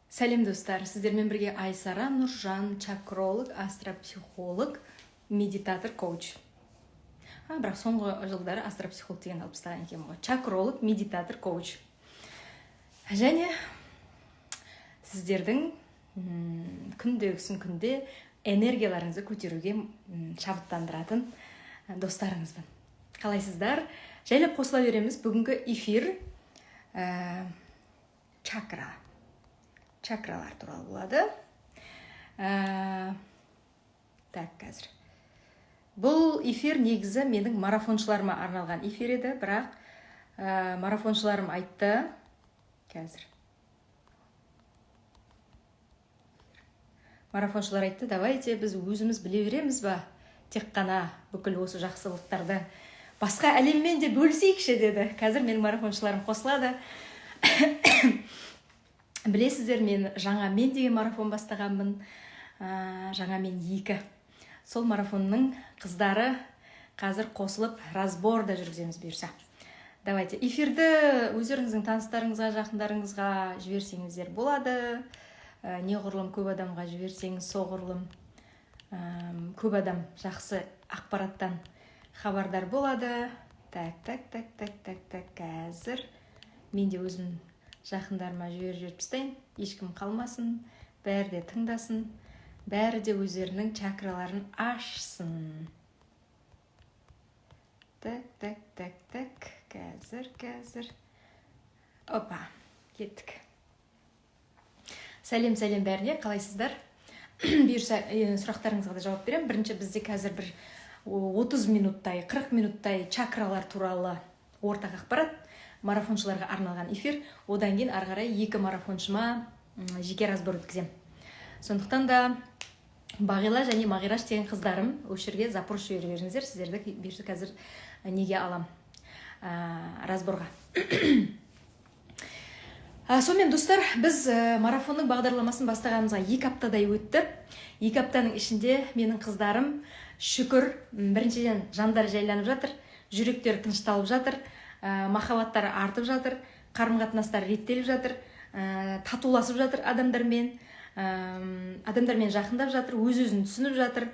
Сәлем достар, сіздермен бірге Айсара Нұржан, чакролог, астропсихолог, медитатор, коуч. Бірақ соңғы жылдары астропсихолог деген алып тастаған екенмін ғой. Чакролог, медитатор, коуч. Және сіздердің күнде энергияларыңызды көтеруге шабыттандыратын достарыңызбын. Қалайсыздар? Жайлап қосыла береміз. Бүгінгі эфир чакралар туралы болады. Қазір. Бұл эфир негізі менің марафоншыларыма арналған эфир еді, бірақ марафоншыларым айтты. Қазір. Марафоншылар айтты, давайте біз өзіміз біле береміз ба? Тек қана бүкіл осы жақсылықтарды басқа әлеммен де бөлісейікші деді. Қазір менің марафоншыларым қосылады. Білесіздер, мен жаңамен деген марафон бастағанмын. Жаңамен 2. Сол марафонның қыздары қазір қосылып разборда жүргіземіз бұйырса. Давайте эфирді өздеріңіздің таныстарыңызға, жақындарыңызға жіберсеңіздер болады. Неғұрлым көп адамға жіберсеңіз соғұрлым көп адам жақсы ақпараттан хабардар болады. Қазір мен де өзім жақындарыма жіберіп тастайын. Ешкім қалмасын, бәрі де тыңдасын, бәрі де өздерінің чакраларын ашсын. Қазір. Опа, кеттік. Сәлем бәріне, қалайсыздар? Бұйырса сұрақтарыңызға да жауап берем. Бірінші бізде қазір бір 30 минуттай, 40 минуттай чакралар туралы ортақ ақпарат, марафоншыларға арналған эфир. Одан кейін ары қарай 2 марафоншыма жеке разбор өткізем. Сондықтан да Бағила және Мағираш деген қыздарым өшірге запрос жіберіп беріңіздер. Сіздерді бұйырса қазір неге алам разборға. Сонымен достар, біз марафонның бағдарламасын бастағанымызға 2 аптадай өтті. 2 аптаның ішінде менің қыздарым шүкір, біріншіден жандар жайланып жатыр, жүректері тынышталып жатыр, махаббаттары артып жатыр, қарым-қатынастар реттеліп жатыр, татуласып жатыр адамдармен жақындап жатыр, өз-өзін түсініп жатыр,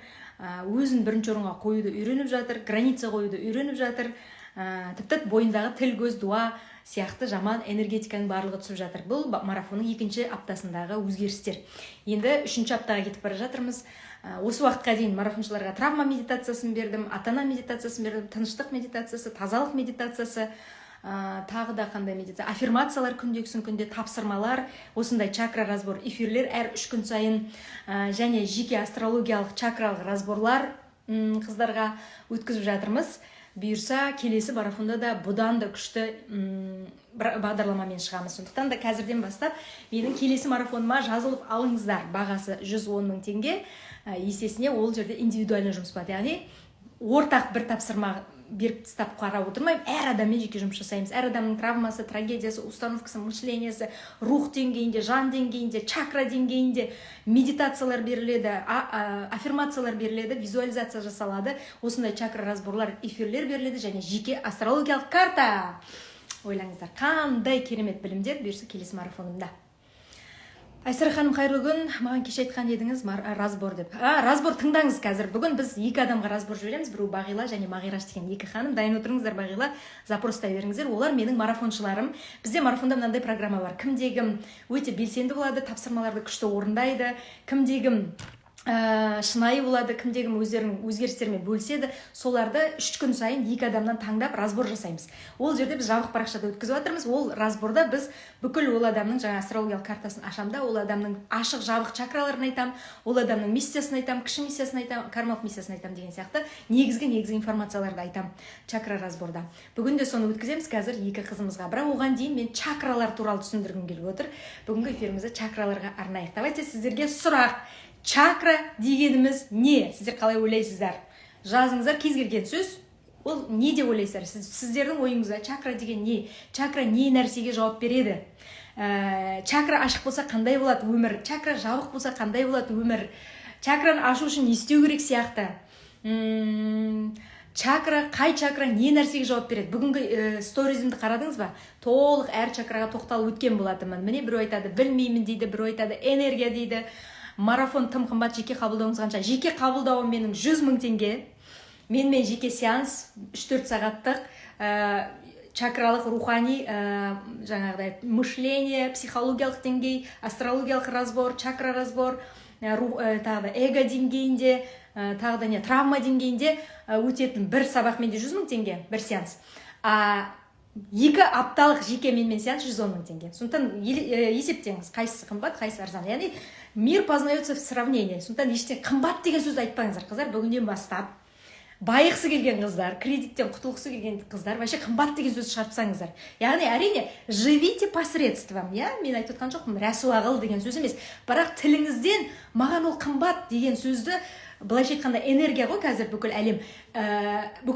өзін бірінші орынға қоюды үйреніп жатыр, граница қоюды үйреніп жатыр, тіпті бойындағы тіл, көз, дуа сияқты жаман энергетиканың барлығы түсіп жатыр. Бұл марафонның 2 аптасындағы өзгерістер. Енді 3 аптаға кетіп бара жатырмыз. Осы уақытқа дейін марафоншыларға травма медитациясын бердім, ата-ана медитациясын бердім, тыныштық медитациясы, тазалық медитациясы, тағы да қандай медитация, аффирмациялар күнде тапсырмалар, осындай чакра разбор эфирлер әр 3 күн сайын, және жеке астрологиялық чакралық разборлар қыздарға өткізіп жатырмыз. Бұйырса келесі марафонда да бұдан да күшті бағдарламамен шығамыз. Сондықтан да қазірден бастап менің келесі марафоныма жазылып алыңыздар. Бағасы 110 000 теңге. Есесіне ол жерде индивидуальный жұмыс бар. Яғни ортақ бір тапсырма беріп тастап қарап отырмаймын. Әр адаммен жеке жұмыс жасаймыз. Әр адамның травмасы, трагедиясы, установкасы, мышлениясы, рух деңгейінде, жан деңгейінде, чакра деңгейінде медитациялар беріледі, аффирмациялар беріледі, визуализация жасалады. Осындай чакра разборлар, эфирлер беріледі және жеке астрологиялық карта. Ойлаңыздар, қандай керемет білімдер бұйырса келесі марафонымда. Айсара ханым, қайырлы күн. Маған кеше айтқан едіңіз разбор деп. Разбор тыңдаңыз қазір. Бүгін біз 2 адамға разбор жібереміз. Біреу Бағила және Мағираш деген 2 ханым. Дайын отырыңыздар Бағила, запростай беріңіздер. Олар менің марафоншыларым. Бізде марафонда мынандай программа бар. Кімде-кім өте белсенді болады, тапсырмаларды күшті орындайды. Кімде-кім шынайы болады, кімде-кім өздерінің өзгерістерімен бөліседі. Соларды 3 күн сайын 2 адамнан таңдап разбор жасаймыз. Ол жерде біз жабық парақшада өткізіп жатырмыз. Ол разборда біз бүкіл ол адамның жаңа астрологиялық картасын ашамда, ол адамның ашық жабық чакраларын айтам, ол адамның миссиясын айтам, кіші миссиясын айтам, кармалық миссиясын айтам деген сияқты негізгі информацияларды айтам чакра разборда. Бүгін де соны өткіземіз қазір 2 қызымызға. Бірақ оған дейін мен чакралар туралы түсіндіргім келіп отыр. Бүгінгі эфирімізді чакраларға арнайық. Давайте сіздерге сұрақ. Чакра дегеніміз не? Сіздер қалай ойлайсыздар? Жазыңыздар, кез келген сөз. Ол не деп ойлайсыздар? Сіздердің ойыңызда чакра деген не? Чакра не нәрсеге жауап береді? Чакра ашық болса қандай болады өмір? Чакра жабық болса қандай болады өмір? Чакраны ашу үшін не істеу керек сияқты? Чакра, қай чакра не нәрсеге жауап береді? Бүгінгі сторизімді қарадыңыз ба? Толық әр чакраға тоқталып өткен болатынмын. Міне біреу айтады, білмеймін дейді, біреу айтады, энергия дейді. Марафон тым қымбат, жеке қабылдауыңыз қанша? Жеке қабылдауым менің 100 000 теңге. Менімен жеке сеанс 3-4 сағаттық чакралық, рухани, жаңағыдай мышление, психологиялық деңгей, астрологиялық разбор, чакра разбор, тағы да эго деңгейінде, тағы да не травма деңгейінде өтетін бір сабақ менде 100 000 теңге, бір сеанс. 2 апталық жеке менімен сеанс 110 000 теңге. Сондықтан есептеңіз, қайсысы қымбат, қайсысы арзан. Яғни мир познается в сравнении. Сондықтан ештеңе қымбат деген сөзді айтпаңыздар, қыздар. Бүгіннен бастап байықсы келген қыздар, кредиттен құтылғысы келген қыздар, вообще қымбат деген сөзді шығарыпсаңыздар. Яғни әрине живите посредством, мен айтып отқан жоқпын, рәсуа қыл деген сөз емес. Бірақ тіліңізден маған ол қымбат деген сөзді, былайша айтқанда энергия ғой қазір бүкіл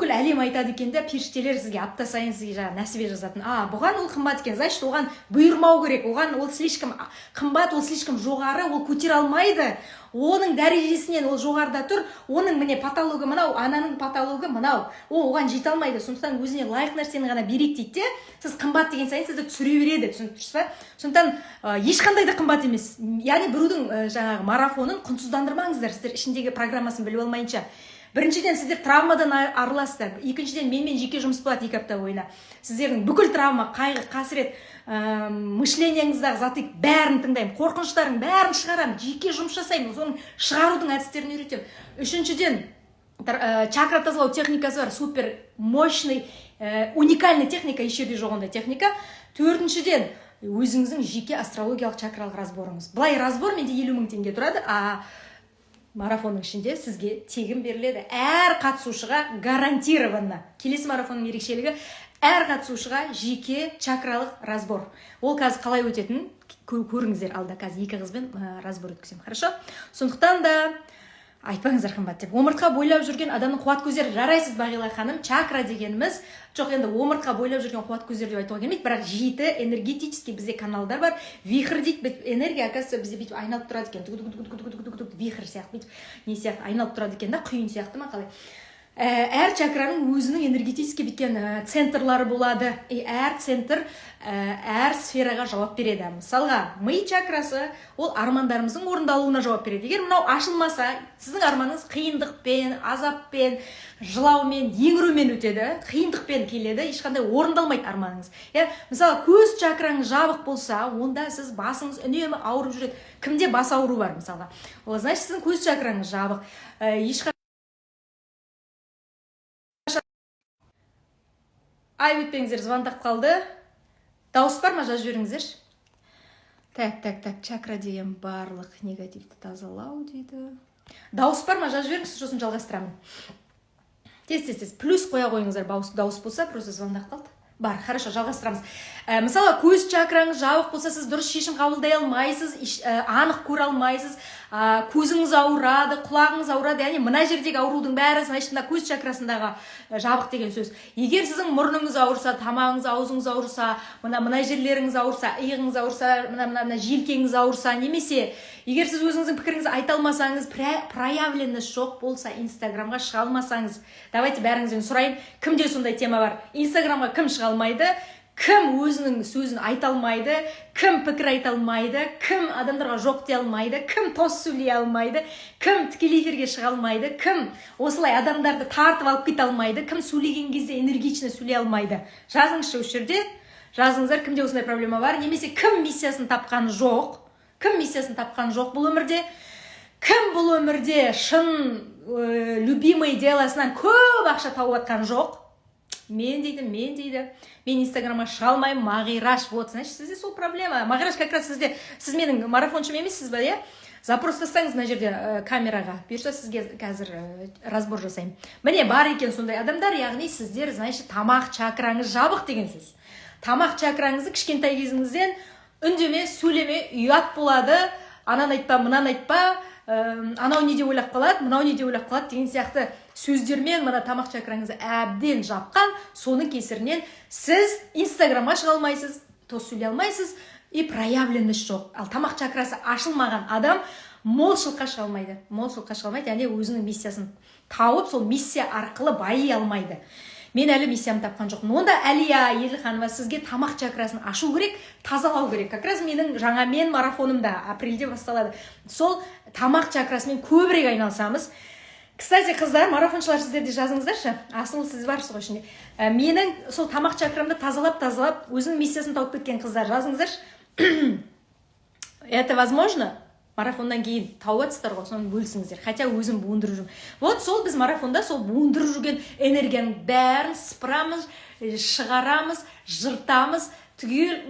әлем айтады екен де, періштелер сізге апта сайын сізге жаңа нәсібе жазатын. Бұған ол қымбат екен, значит оған бұйырмау керек, оған ол слишком қымбат, ол слишком жоғары, ол көтере алмайды. Оның дәрежесінен ол жоғарда тұр, оның міне патологы мынау, ананың патологы мынау, оған жете алмайды. Сондықтан өзіне лайық нәрсені ғана берейік дейді, сіз қымбат деген сайын сізді түсіре береді, түсініп ба? Сондықтан ешқандай да қымбат емес. Яғни біреудің жаңағы марафонын құнсыздандырмаңыздар, сіздер ішіндегі программасын біліп алмайынша. Біріншіден сіздер травмадан арыласыздар. Екіншіден менімен жеке жұмыс болады 2 апта бойына. Сіздердің бүкіл травма, қайғы, қасірет, мышлениеңіздағы заты бәрін тыңдаймын. Қорқыныштардың бәрін шығарамын. Жеке жұмыс жасаймын. Соның шығарудың әдістерін үйретемін. Үшіншіден чакра тазалау техникасы бар. Супер мощный, уникальный техника, еще де жоқ ондай техника. Төртіншіден өзіңіздің жеке астрологиялық чакралық разборыңыз. Былай разбор менде 50 000 теңге тұрады, марафонның ішінде сізге тегін беріледі. Әр қатысушыға гарантированно. Келесі марафонның ерекшелігі әр қатысушыға жеке чакралық разбор. Ол қазір қалай өтетінін көріңіздер. Алда қазір 2 қызбен разбор өткізем. Хорошо? Сондықтан да айтпаңыздар қымбат деп. Омыртқа бойлап жүрген адамның қуат көздері. Жарайсыз Бағила ханым, чакра дегеніміз жоқ, енді омыртқа бойлап жүрген қуат көздері деп айтуға келмейді, бірақ жеті энергетический бізде каналдар бар. Вихр дейді, энергия, оказывается, бізде бүйтіп айналып тұрады екен. Вихр сияқты, бүйтіп не сияқты айналып тұрады екен да, құйын сияқты ма қалай. Әр чакраның өзінің энергетический біткен центрлары болады. Әр центр әр сфераға жауап береді. Мысалға, ми чакрасы ол армандарымыздың орындалуына жауап береді. Егер мынау ашылмаса, сіздің арманыңыз қиындықпен, азаппен, жылаумен, еңірумен өтеді, қиындықпен келеді, ешқандай орындалмайды арманыңыз. Мысалы, көз чакраңыз жабық болса, онда сіз басыңыз үнемі ауырып жүреді. Кімде бас ауру бар мысалға? Ол значит, сіздің көз чакраңыз жабық. Ай, өтпеңіздер, звондап қалды. Дауыс бар ма, жазып жіберіңіздерші. Так, чакра деген барлық негативті тазалау дейді. Дауыс бар ма, жазып жіберіңіз, сосын жалғастырамын. Тез. Плюс қоя қойыңыздар, дауыс болса, просто звондап қалды. Бар, хорошо, жалғастырамыз. Мысалы, көз чакраңыз жабық болса, сіз дұрыс шешім қабылдай алмайсыз, анық көре алмайсыз, көзіңіз ауырады, құлағыңыз ауырады, яғни мына жердегі аурудың бәрі значит көз чакрасындағы жабық деген сөз. Егер сіздің мұрныңыз ауырса, тамағыңыз, аузыңыз ауырса, мына жерлеріңіз ауырса, иығыңыз ауырса, мына желкеңіз ауырса, немесе егер сіз өзіңіздің пікіріңізді айта алмасаңыз, проявленность жоқ болса, инстаграмға шыға алмасаңыз, давайте бәріңізден сұрайын, кімде сондай тема бар? Инстаграмға кім шыға алмайды? Кім өзінің сөзін айта алмайды, кім пікір айта алмайды, кім адамдарға жоқ дей алмайды, кім тос сөйлей алмайды, кім тікелей эфирге шыға алмайды, кім осылай адамдарды тартып алып кете алмайды, кім сөйлеген кезде энергично сөйлей алмайды. Жазыңызшы осы жерде, жазыңыздар, кімде осындай проблема бар, немесе кім миссиясын тапқан жоқ, кім миссиясын тапқан жоқ бұл өмірде, кім бұл өмірде шын любимый делосынан көп ақша тауып атқан жоқ. Мен дейді. Мен инстаграмға шыға алмаймын, Мағираш. Вот, значит, сізде сол проблема. Мағираш, как раз сізде, сіз менің марафоншым емессіз ба, запрос тастаңыз мына жерде камераға. Бұйырса сізге қазір разбор жасаймын. Міне бар екен сондай адамдар, яғни сіздер, значит, тамақ чакраңыз жабық деген сөз. Тамақ чакраңызды кішкентай кезіңізден үндеме, сөйлеме, ұят болады, анан айтпа, мынан айтпа, анау неде ойлап қалады, мынау неде ойлап қалады деген сияқты сөздермен мына тамақ чакраңызды әбден жапқан, соның кесірінен сіз инстаграмға шыға алмайсыз, тос сөйлей алмайсыз, и проявленность жоқ. Ал тамақ чакрасы ашылмаған адам молшылыққа шыға алмайды. Яғни өзінің миссиясын тауып сол миссия арқылы байи алмайды. Мен әлі миссиямды тапқан жоқпын. Онда Әлия Еділханова сізге тамақ чакрасын ашу керек, тазалау керек. Как раз менің жаңа мен марафонымда апрельде басталады. Сол тамақ чакрасымен көбірек айналысамыз. Кстати, қыздар, марафоншылар, сіздер де жазыңыздаршы. Асыл сіз барсыз ғой ішінде. Менің сол тамақ чакрамды тазалап, өзінің миссиясын тауып кеткен қыздар, жазыңыздаршы. Это возможно? Марафондан кейін тауып жатсыздар ғой, соны бөлісіңіздер. Хотя өзім буындырып жүрмін. Вот сол біз марафонда сол буындырып жүрген энергияның бәрін сыпырамыз, шығарамыз, жыртамыз, түгел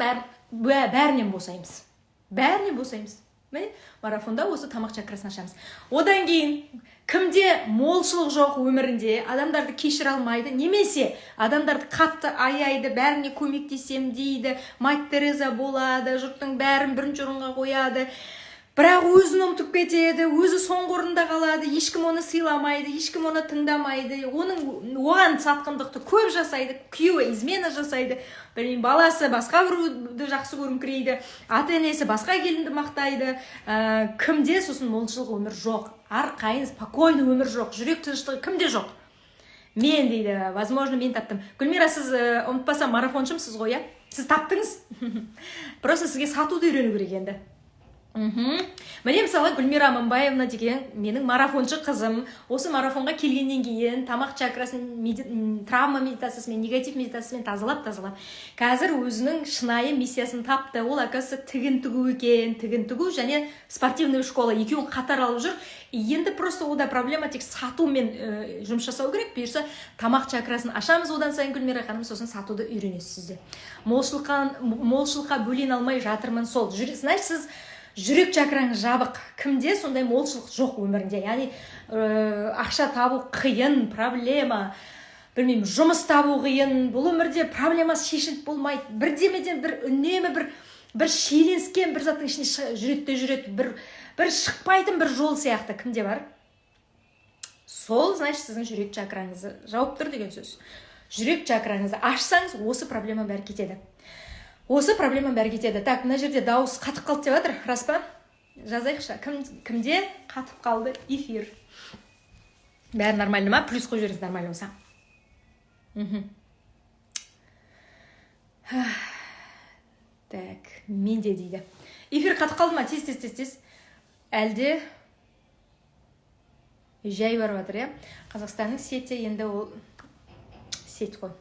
бәрінен босаймыз. Бәрінен босаймыз. Міне, марафонда осы тамақ чакрасын ашамыз. Одан кейін кімде молшылық жоқ өмірінде, адамдарды кешіре алмайды, немесе адамдарды қатты аяйды, бәріне көмектесем дейді, Мать Тереза болады, жұрттың бәрін бірінші орынға қояды, бірақ өзін ұмытып кетеді, өзі соңғы орында қалады, ешкім оны сыйламайды, ешкім оны тыңдамайды, оған сатқындықты көп жасайды, күйеуі измена жасайды, баласы басқа біреуді жақсы көріңкірейді, ата-енесі басқа келінді мақтайды. Кімде сосын молшылық өмір жоқ, әрқайын спокойный өмір жоқ, жүрек тыныштығы кімде жоқ? Мен дейді, возможно, мен таптым. Гүлмира, сіз ұмытпасам марафоншымсыз ғой, иә? Сіз таптыңыз. Просто сізге сатуды үйрену керек енді. Міне мысалы Гүлмира Аманбаевна деген менің марафоншы қызым, осы марафонға келгеннен кейін тамақ чакрасын травма медитациясымен, негатив медитациясымен тазалап қазір өзінің шынайы миссиясын тапты. Ол оказывается тігін тігу екен, тігін тігу және спортивный школа екеуін қатар алып жүр. Енді просто ода проблема тек сатумен жұмыс жасау керек. Бұйырса тамақ чакрасын ашамыз, одан сайын Гүлмира ханым сосын сатуды үйренесіз сізде. Молшылыққа бөлен алмай жатырмын сол. Значит, сіз жүрек чакраңыз жабық. Кімде сондай молшылық жоқ өмірінде? Яғни ақша табу қиын, проблема. Білмеймін, жұмыс табу қиын. Бұл өмірде проблемасы шешіліп болмайды. Бірдемеден үнемі бір шиеленіскен бір заттың ішінде жүреді, бір шықпайтын бір жол сияқты. Кімде бар? Сол, значит, сіздің жүрек чакраңызды жауып тұр деген сөз. Жүрек чакраңызды ашсаңыз, осы проблема бәрі кетеді. Так, мына жерде дауыс қатып қалды деп жатыр, рас па? Жазайықшы. Кімде қатып қалды эфир? Бәрі нормально ма? Плюс қойып жіберіңіз, нормально болса. Так, менде дейді. Эфир қатып қалды ма? Тез. Әлде жай барып жатыр, иә? Қазақстанның сеті енді ол сет қой.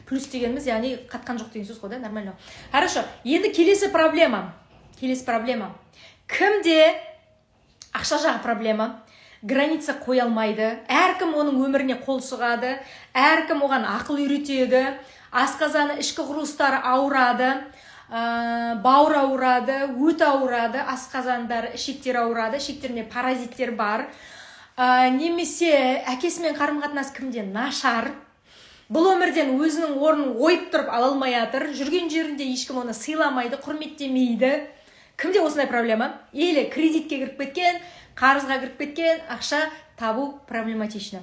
Плюс дегеніміз, яғни қатқан жоқ деген сөз қой, да, нормально. Хорошо, енді келесі проблема. Кімде ақша жағы проблема, граница қоя алмайды, әркім оның өміріне қол сұғады, әркім оған ақыл үйретеді, асқазаны ішкі құрылыстары ауырады, бауыр ауырады, өт ауырады, асқазандары, ішектері ауырады, ішектерінде паразиттер бар, немесе әкесімен қарым-қатынас кімде нашар, бұл өмірден өзінің орнын ойып тұрып ала алмай жатыр, жүрген жерінде ешкім оны сыйламайды, құрметтемейді. Кімде осындай проблема? Или кредитке кіріп кеткен, қарызға кіріп кеткен, ақша табу проблематично.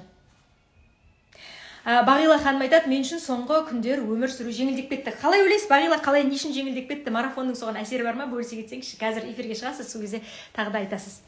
Бағила ханым айтады, мен үшін соңғы күндер өмір сүру жеңілдеп кетті. Қалай ойлайсыз, Бағила, қалай не үшін жеңілдеп кетті? Марафонның соған әсері бар ма? Бөлісе кетсеңізші. Қазір эфирге шығасыз, сол кезде тағы да айтасыз.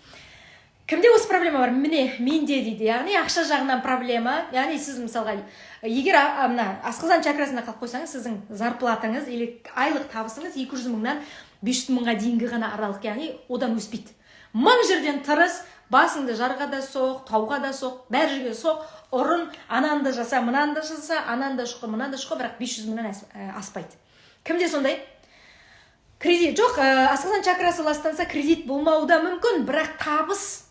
Кімде осы проблема бар? Міне, менде дейді. Яғни ақша жағынан проблема. Яғни сіз мысалға, егер асқазан чакрасына қалып қойсаңыз, сіздің зарплатаңыз или айлық табысыңыз 200 мыңнан 500 мыңға дейінгі ғана аралық, яғни одан өспейді. 1000 жерден тырыс, басыңды жарға да соқ, тауға да соқ, бәр жерге соқ, ұрын, ананды жаса, мынанды жаса, ананды шұқы, мынанды шұқы, бірақ 500 мыңнан аспайды. Кімде сондай? Кредит жоқ, асқазан чакрасы ластанса кредит болмауы да мүмкін, бірақ табыс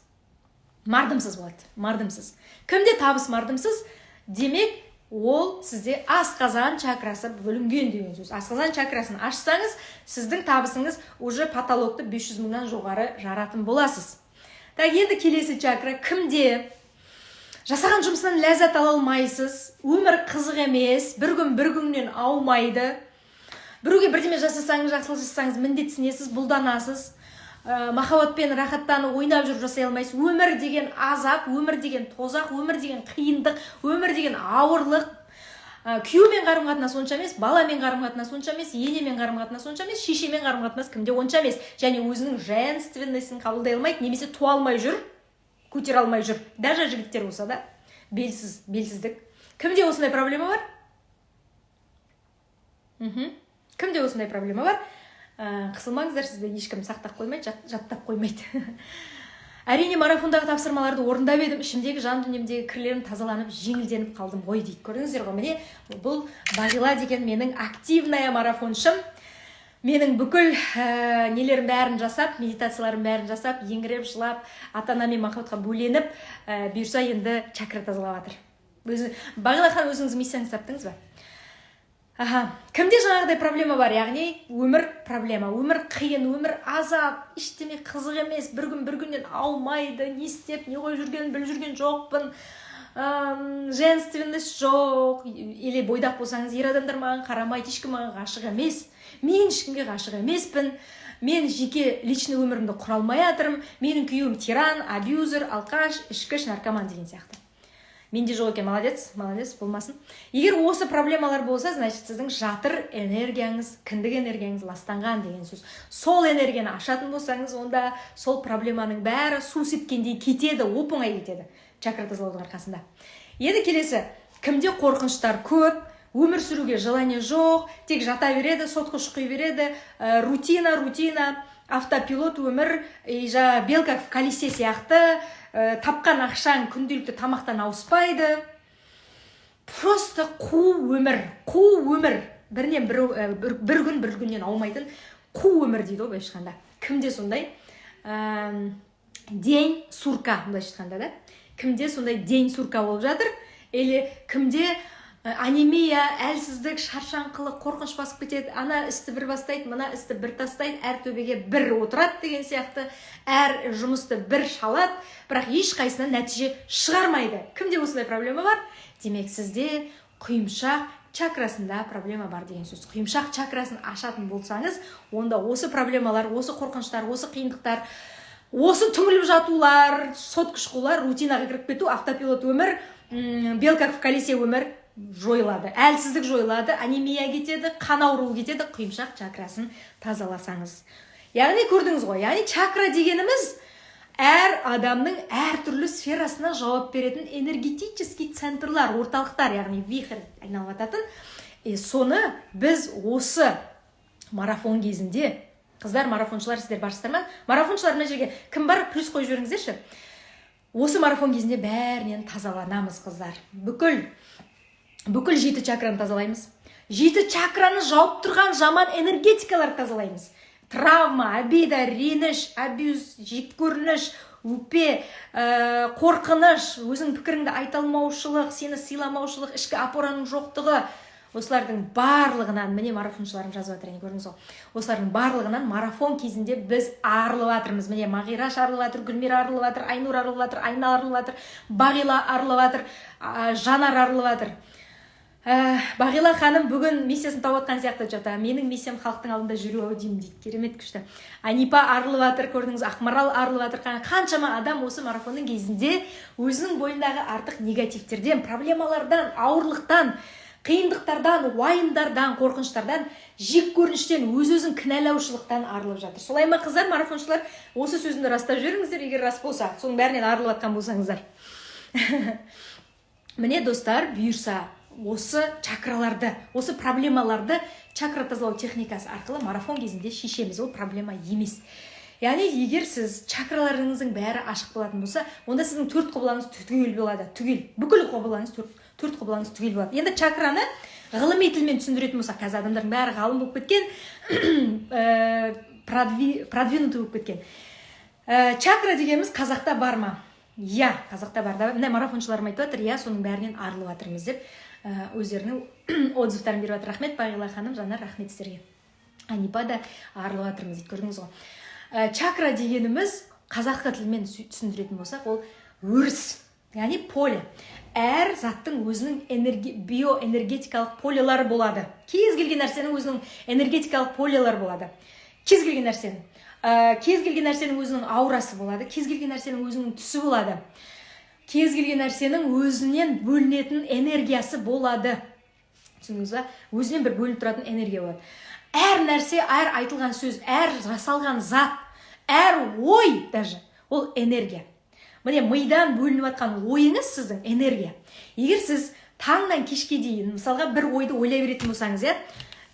мардымсыз болады, мардымсыз. Кімде табыс мардымсыз? Демек, ол сізде асқазан чакрасы бөлінген деген сөз. Асқазан чакрасын ашсаңыз, сіздің табысыңыз уже потолокты 500 мыңнан жоғары жаратын боласыз. Так, енді келесі чакра кімде? Жасаған жұмысынан ләззат ала алмайсыз, өмір қызық емес, бір күннен аумайды. Біреуге бірдеме жасасаңыз, жақсылық жасасаңыз, міндетсінесіз, бұлданасыз. Махаббатпен рахаттанып ойнап жүріп жасай алмайсыз. Өмір деген азап, өмір деген тозақ, өмір деген қиындық, өмір деген ауырлық. Күйеумен қарым-қатынас онша емес, баламен қарым-қатынас онша емес, енемен қарым-қатынас онша емес, шешемен қарым-қатынас кімде онша емес. Және өзінің женственностін қабылдай алмайды, немесе туа алмай жүр. көтере алмай жүр. Даже жігіттер болса да, белсіздік. Кімде осындай проблема бар? Кімде осындай проблема бар? Қысылмаңыздар, сізді ешкім сақтап қоймайды, жаттап қоймайды. Әрине марафондағы тапсырмаларды орындап едім, ішімдегі жан дүниемдегі кірлерім тазаланып, жеңілденіп қалдым ғой дейді. Көрдіңіздер ғой, міне бұл Бағила деген менің активная марафоншым. Менің бүкіл нелерім бәрін жасап, медитацияларым бәрін жасап, еңіреп, жылап, ата-анамен махаббатқа бөленіп, бұйырса енді чакра тазалап жатыр. Бағила ханым, өзіңіз миссияңызды таптыңыз ба? Кімде жаңағыдай проблема бар, яғни өмір проблема, өмір қиын, өмір азап, ештеме қызық емес, бір күннен аумайды, не істеп, не қой жүрген, біліп жүрген жоқпын, женственность жоқ, или бойдақ болсаңыз, ер адамдар маған қарамайды, ешкім маған ғашық емес, мен ешкімге ғашық емеспін, мен жеке личный өмірімді құра алмай жатырмын, менің күйеуім тиран, абьюзер, алқаш, ішкіш, наркоман деген сияқты. Менде жоқ екен, молодец, болмасын. Егер осы проблемалар болса, значит, сіздің жатыр энергияңыз, кіндік энергияңыз ластанған деген сөз. Сол энергияны ашатын болсаңыз, онда сол проблеманың бәрі су сепкендей кетеді, оп-оңай кетеді. Чакра тазалаудың арқасында. Енді келесі, кімде қорқыныштар көп, өмір сүруге желание жоқ, тек жата береді, сотқа шұқи береді, рутина, автопилот өмір, белка в колесе сияқты, тапқан ақшаң күнделікті тамақтан ауыспайды. Просто қу өмір. Бірінен бір күннен аумайтын қу өмір дейді ғой, шыққанда. Кімде сондай? День сурка, шыққанда да. Кімде сондай день сурка болып жатыр? Или кімде анемия, әлсіздік, шаршаңқылық, қорқыныш басып кетеді, ана істі бір бастайды, мына істі бір тастайды, әр төбеге бір отырады деген сияқты, әр жұмысты бір шалады, бірақ ешқайсынан нәтиже шығармайды. Кімде осындай проблема бар? Демек, сізде құйымшақ чакрасында проблема бар деген сөз. Құйымшақ чакрасын ашатын болсаңыз, онда осы проблемалар, осы қорқыныштар, осы қиындықтар, осы түңіліп жатулар, сотқышқулар, рутинаға кіріп кету, автопилот өмір, белка в колесе өмір жойылады, әлсіздік жойылады, анемия кетеді, қан ауруы кетеді, құйымшақ чакрасын тазаласаңыз. Яғни көрдіңіз ғой, яғни чакра дегеніміз әр адамның әр түрлі сферасына жауап беретін энергетический центрлар, орталықтар, яғни вихрь айналып жататын. Соны біз осы марафон кезінде, қыздар, марафоншылар, сіздер барсыздар ма? Марафоншылар мына жерге кім бар, плюс қойып жіберіңіздерші. Осы марафон кезінде бәрінен тазаланамыз, қыздар. Бүкіл 7 чакраны тазалаймыз. 7 чакраны жауып тұрған жаман энергетикалар тазалаймыз. Травма, обида, реніш, абьюз, жеккөрініш, өкпе, қорқыныш, өзің пікіріңді айта алмаушылық, сені сыйламаушылық, ішкі опораның жоқтығы, осылардың барлығынан, міне марафоншыларым жазып жатыр, көрдіңіз ғой. Осылардың барлығынан марафон кезінде біз арылып жатырмыз. Міне Мағираш арылып жатыр, Гүлмира арылып жатыр, Айнұр арылып жатыр, Айна арылып жатыр, Бағила арылып жатыр, Жанар арылып жатыр. Бағила ханым бүгін миссиясын тауып жатқан сияқты жата. Менің миссиям халықтың алдында жүру ау деймін дейді. Керемет күшті. Анипа арылып жатыр, көрдіңіз, Ақмарал арылып жатыр. Қаншама адам осы марафонның кезінде өзінің бойындағы артық негативтерден, проблемалардан, ауырлықтан, қиындықтардан, уайымдардан, қорқыныштардан, жеккөрініштен, өз-өзін кінәлаушылықтан арылып жатыр. Солай ма, қыздар, марафоншылар? Осы сөзімді растап жіберіңіздер, егер рас болса, соның бәрінен арылып жатқан болсаңыздар. Міне достар, бұйырса осы чакраларды, осы проблемаларды чакра тазалау техникасы арқылы марафон кезінде шешеміз. Ол проблема емес. Яғни, егер сіз чакраларыңыздың бәрі ашық болатын болса, онда сіздің 4 құбылаңыз түгел болады. Бүкіл құбылаңыз 4 құбылаңыз түгел болады. Енді чакраны ғылыми тілмен түсіндіретін болса, қазір адамдардың бәрі ғалым болып кеткен, продвинутый болып кеткен. Чакра дегеніміз қазақта бар ма? Иә, қазақта бар. Мына марафоншыларым айтып жатыр, иә, соның бәрінен арылып жатырмыз деп өздерінің отзывтарын беріп жатыр. Рахмет, Бағила ханым, Жанар, рахмет сіздерге. Анипа да арылып жатырмыз дейді, көрдіңіз ғой. Чакра дегеніміз қазақы тілмен түсіндіретін болсақ, ол өріс, яғни поле. Әр заттың өзінің биоэнергетикалық полелары болады. Кез келген нәрсенің өзінің энергетикалық полелары болады. Кез келген нәрсенің өзінің аурасы болады. Кез келген нәрсенің өзінің түсі болады. Кез келген нәрсенің өзінен бөлінетін энергиясы болады. Түсіндіңіз ба? Өзінен бір бөлініп тұратын энергия болады. Әр нәрсе, әр айтылған сөз, әр жасалған зат, әр ой даже, ол энергия. міне мидан бөлініп жатқан ойыңыз сіздің энергия. Егер сіз таңнан кешке дейін мысалға бір ойды ойлай беретін болсаңыз,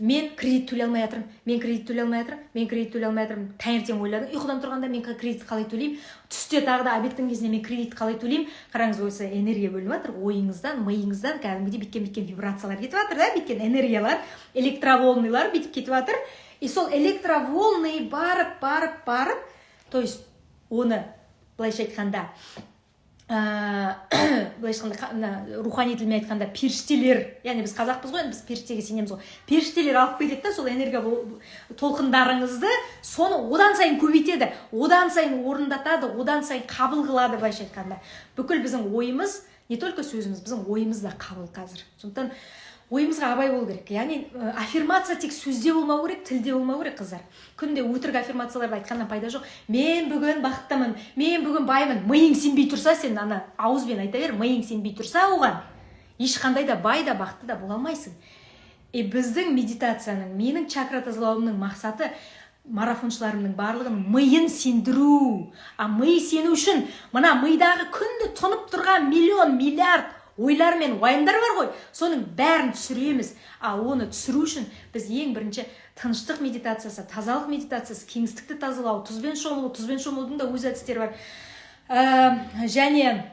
мен кредит төлей алмай жатырмын, мен кредит төлей алмай жатырмын, мен кредит төлей алмай жатырмын. Таңертең ойладым, ұйқыдан тұрғанда мен кредит қалай төлеймін, түсте тағы да обедтің кезінде мен кредит қалай төлеймін. Қараңыз, осы энергия бөлініп жатыр, ойыңыздан, миыңыздан кәдімгідей биткен вибрациялар кетіп жатыр, биткен энергиялар, электроволнылар битіп кетіп жатыр. И сол электроволны барып, то есть оны былайша айтқанда рухани тілмен айтқанда періштелер, яғни біз қазақпыз ғой, біз періштеге сенеміз ғой, періштелер алып кетеді да сол энергия толқындарыңызды, соны одан сайын көбейтеді, одан сайын орындатады, одан сайын қабыл қылады. Былайша айтқанда бүкіл біздің ойымыз, не только сөзіміз, біздің ойымыз да қабыл қазір. Сондықтан ойымызға абай болу керек. Яғни аффирмация тек сөзде болмау керек, тілде болмау керек, қыздар. Күнде өтірік аффирмацияларды айтқаннан пайда жоқ. Мен бүгін бақыттымын, мен бүгін баймын. Миың сенбей тұрса, сен ана ауызбен айта бер, миың сенбей тұрса, оған ешқандай да бай да бақытты да бола алмайсың. Біздің медитацияның, менің чакра тазалауымның мақсаты марафоншыларымның барлығын миын сендіру. Ми сену үшін мына мидағы күнде тұнып тұрған миллион, миллиард ойлар мен уайымдар бар ғой, соның бәрін түсіреміз. Оны түсіру үшін біз ең бірінші тыныштық медитациясы, тазалық медитациясы, кеңістікті тазалау, тұзбен шомылудың да өз әдістері бар. Және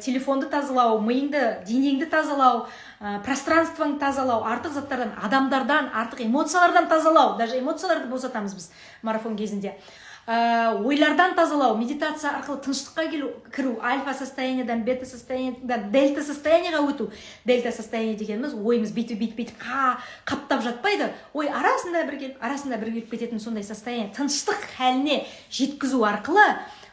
телефонды тазалау, миыңды, денеңді тазалау, пространствоны тазалау, артық заттардан, адамдардан, артық эмоциялардан тазалау. Даже эмоцияларды босатамыз біз марафон кезінде. Ойлардан тазалау, медитация арқылы тыныштыққа кіру, альфа состояниедан бета состояниедан дельта состояниеға өту. Дельта состояние дегеніміз ойымыз бүйтіп қаптап жатпайды. Ой арасында бір келіп кететін сондай состояние. Тыныштық хәліне жеткізу арқылы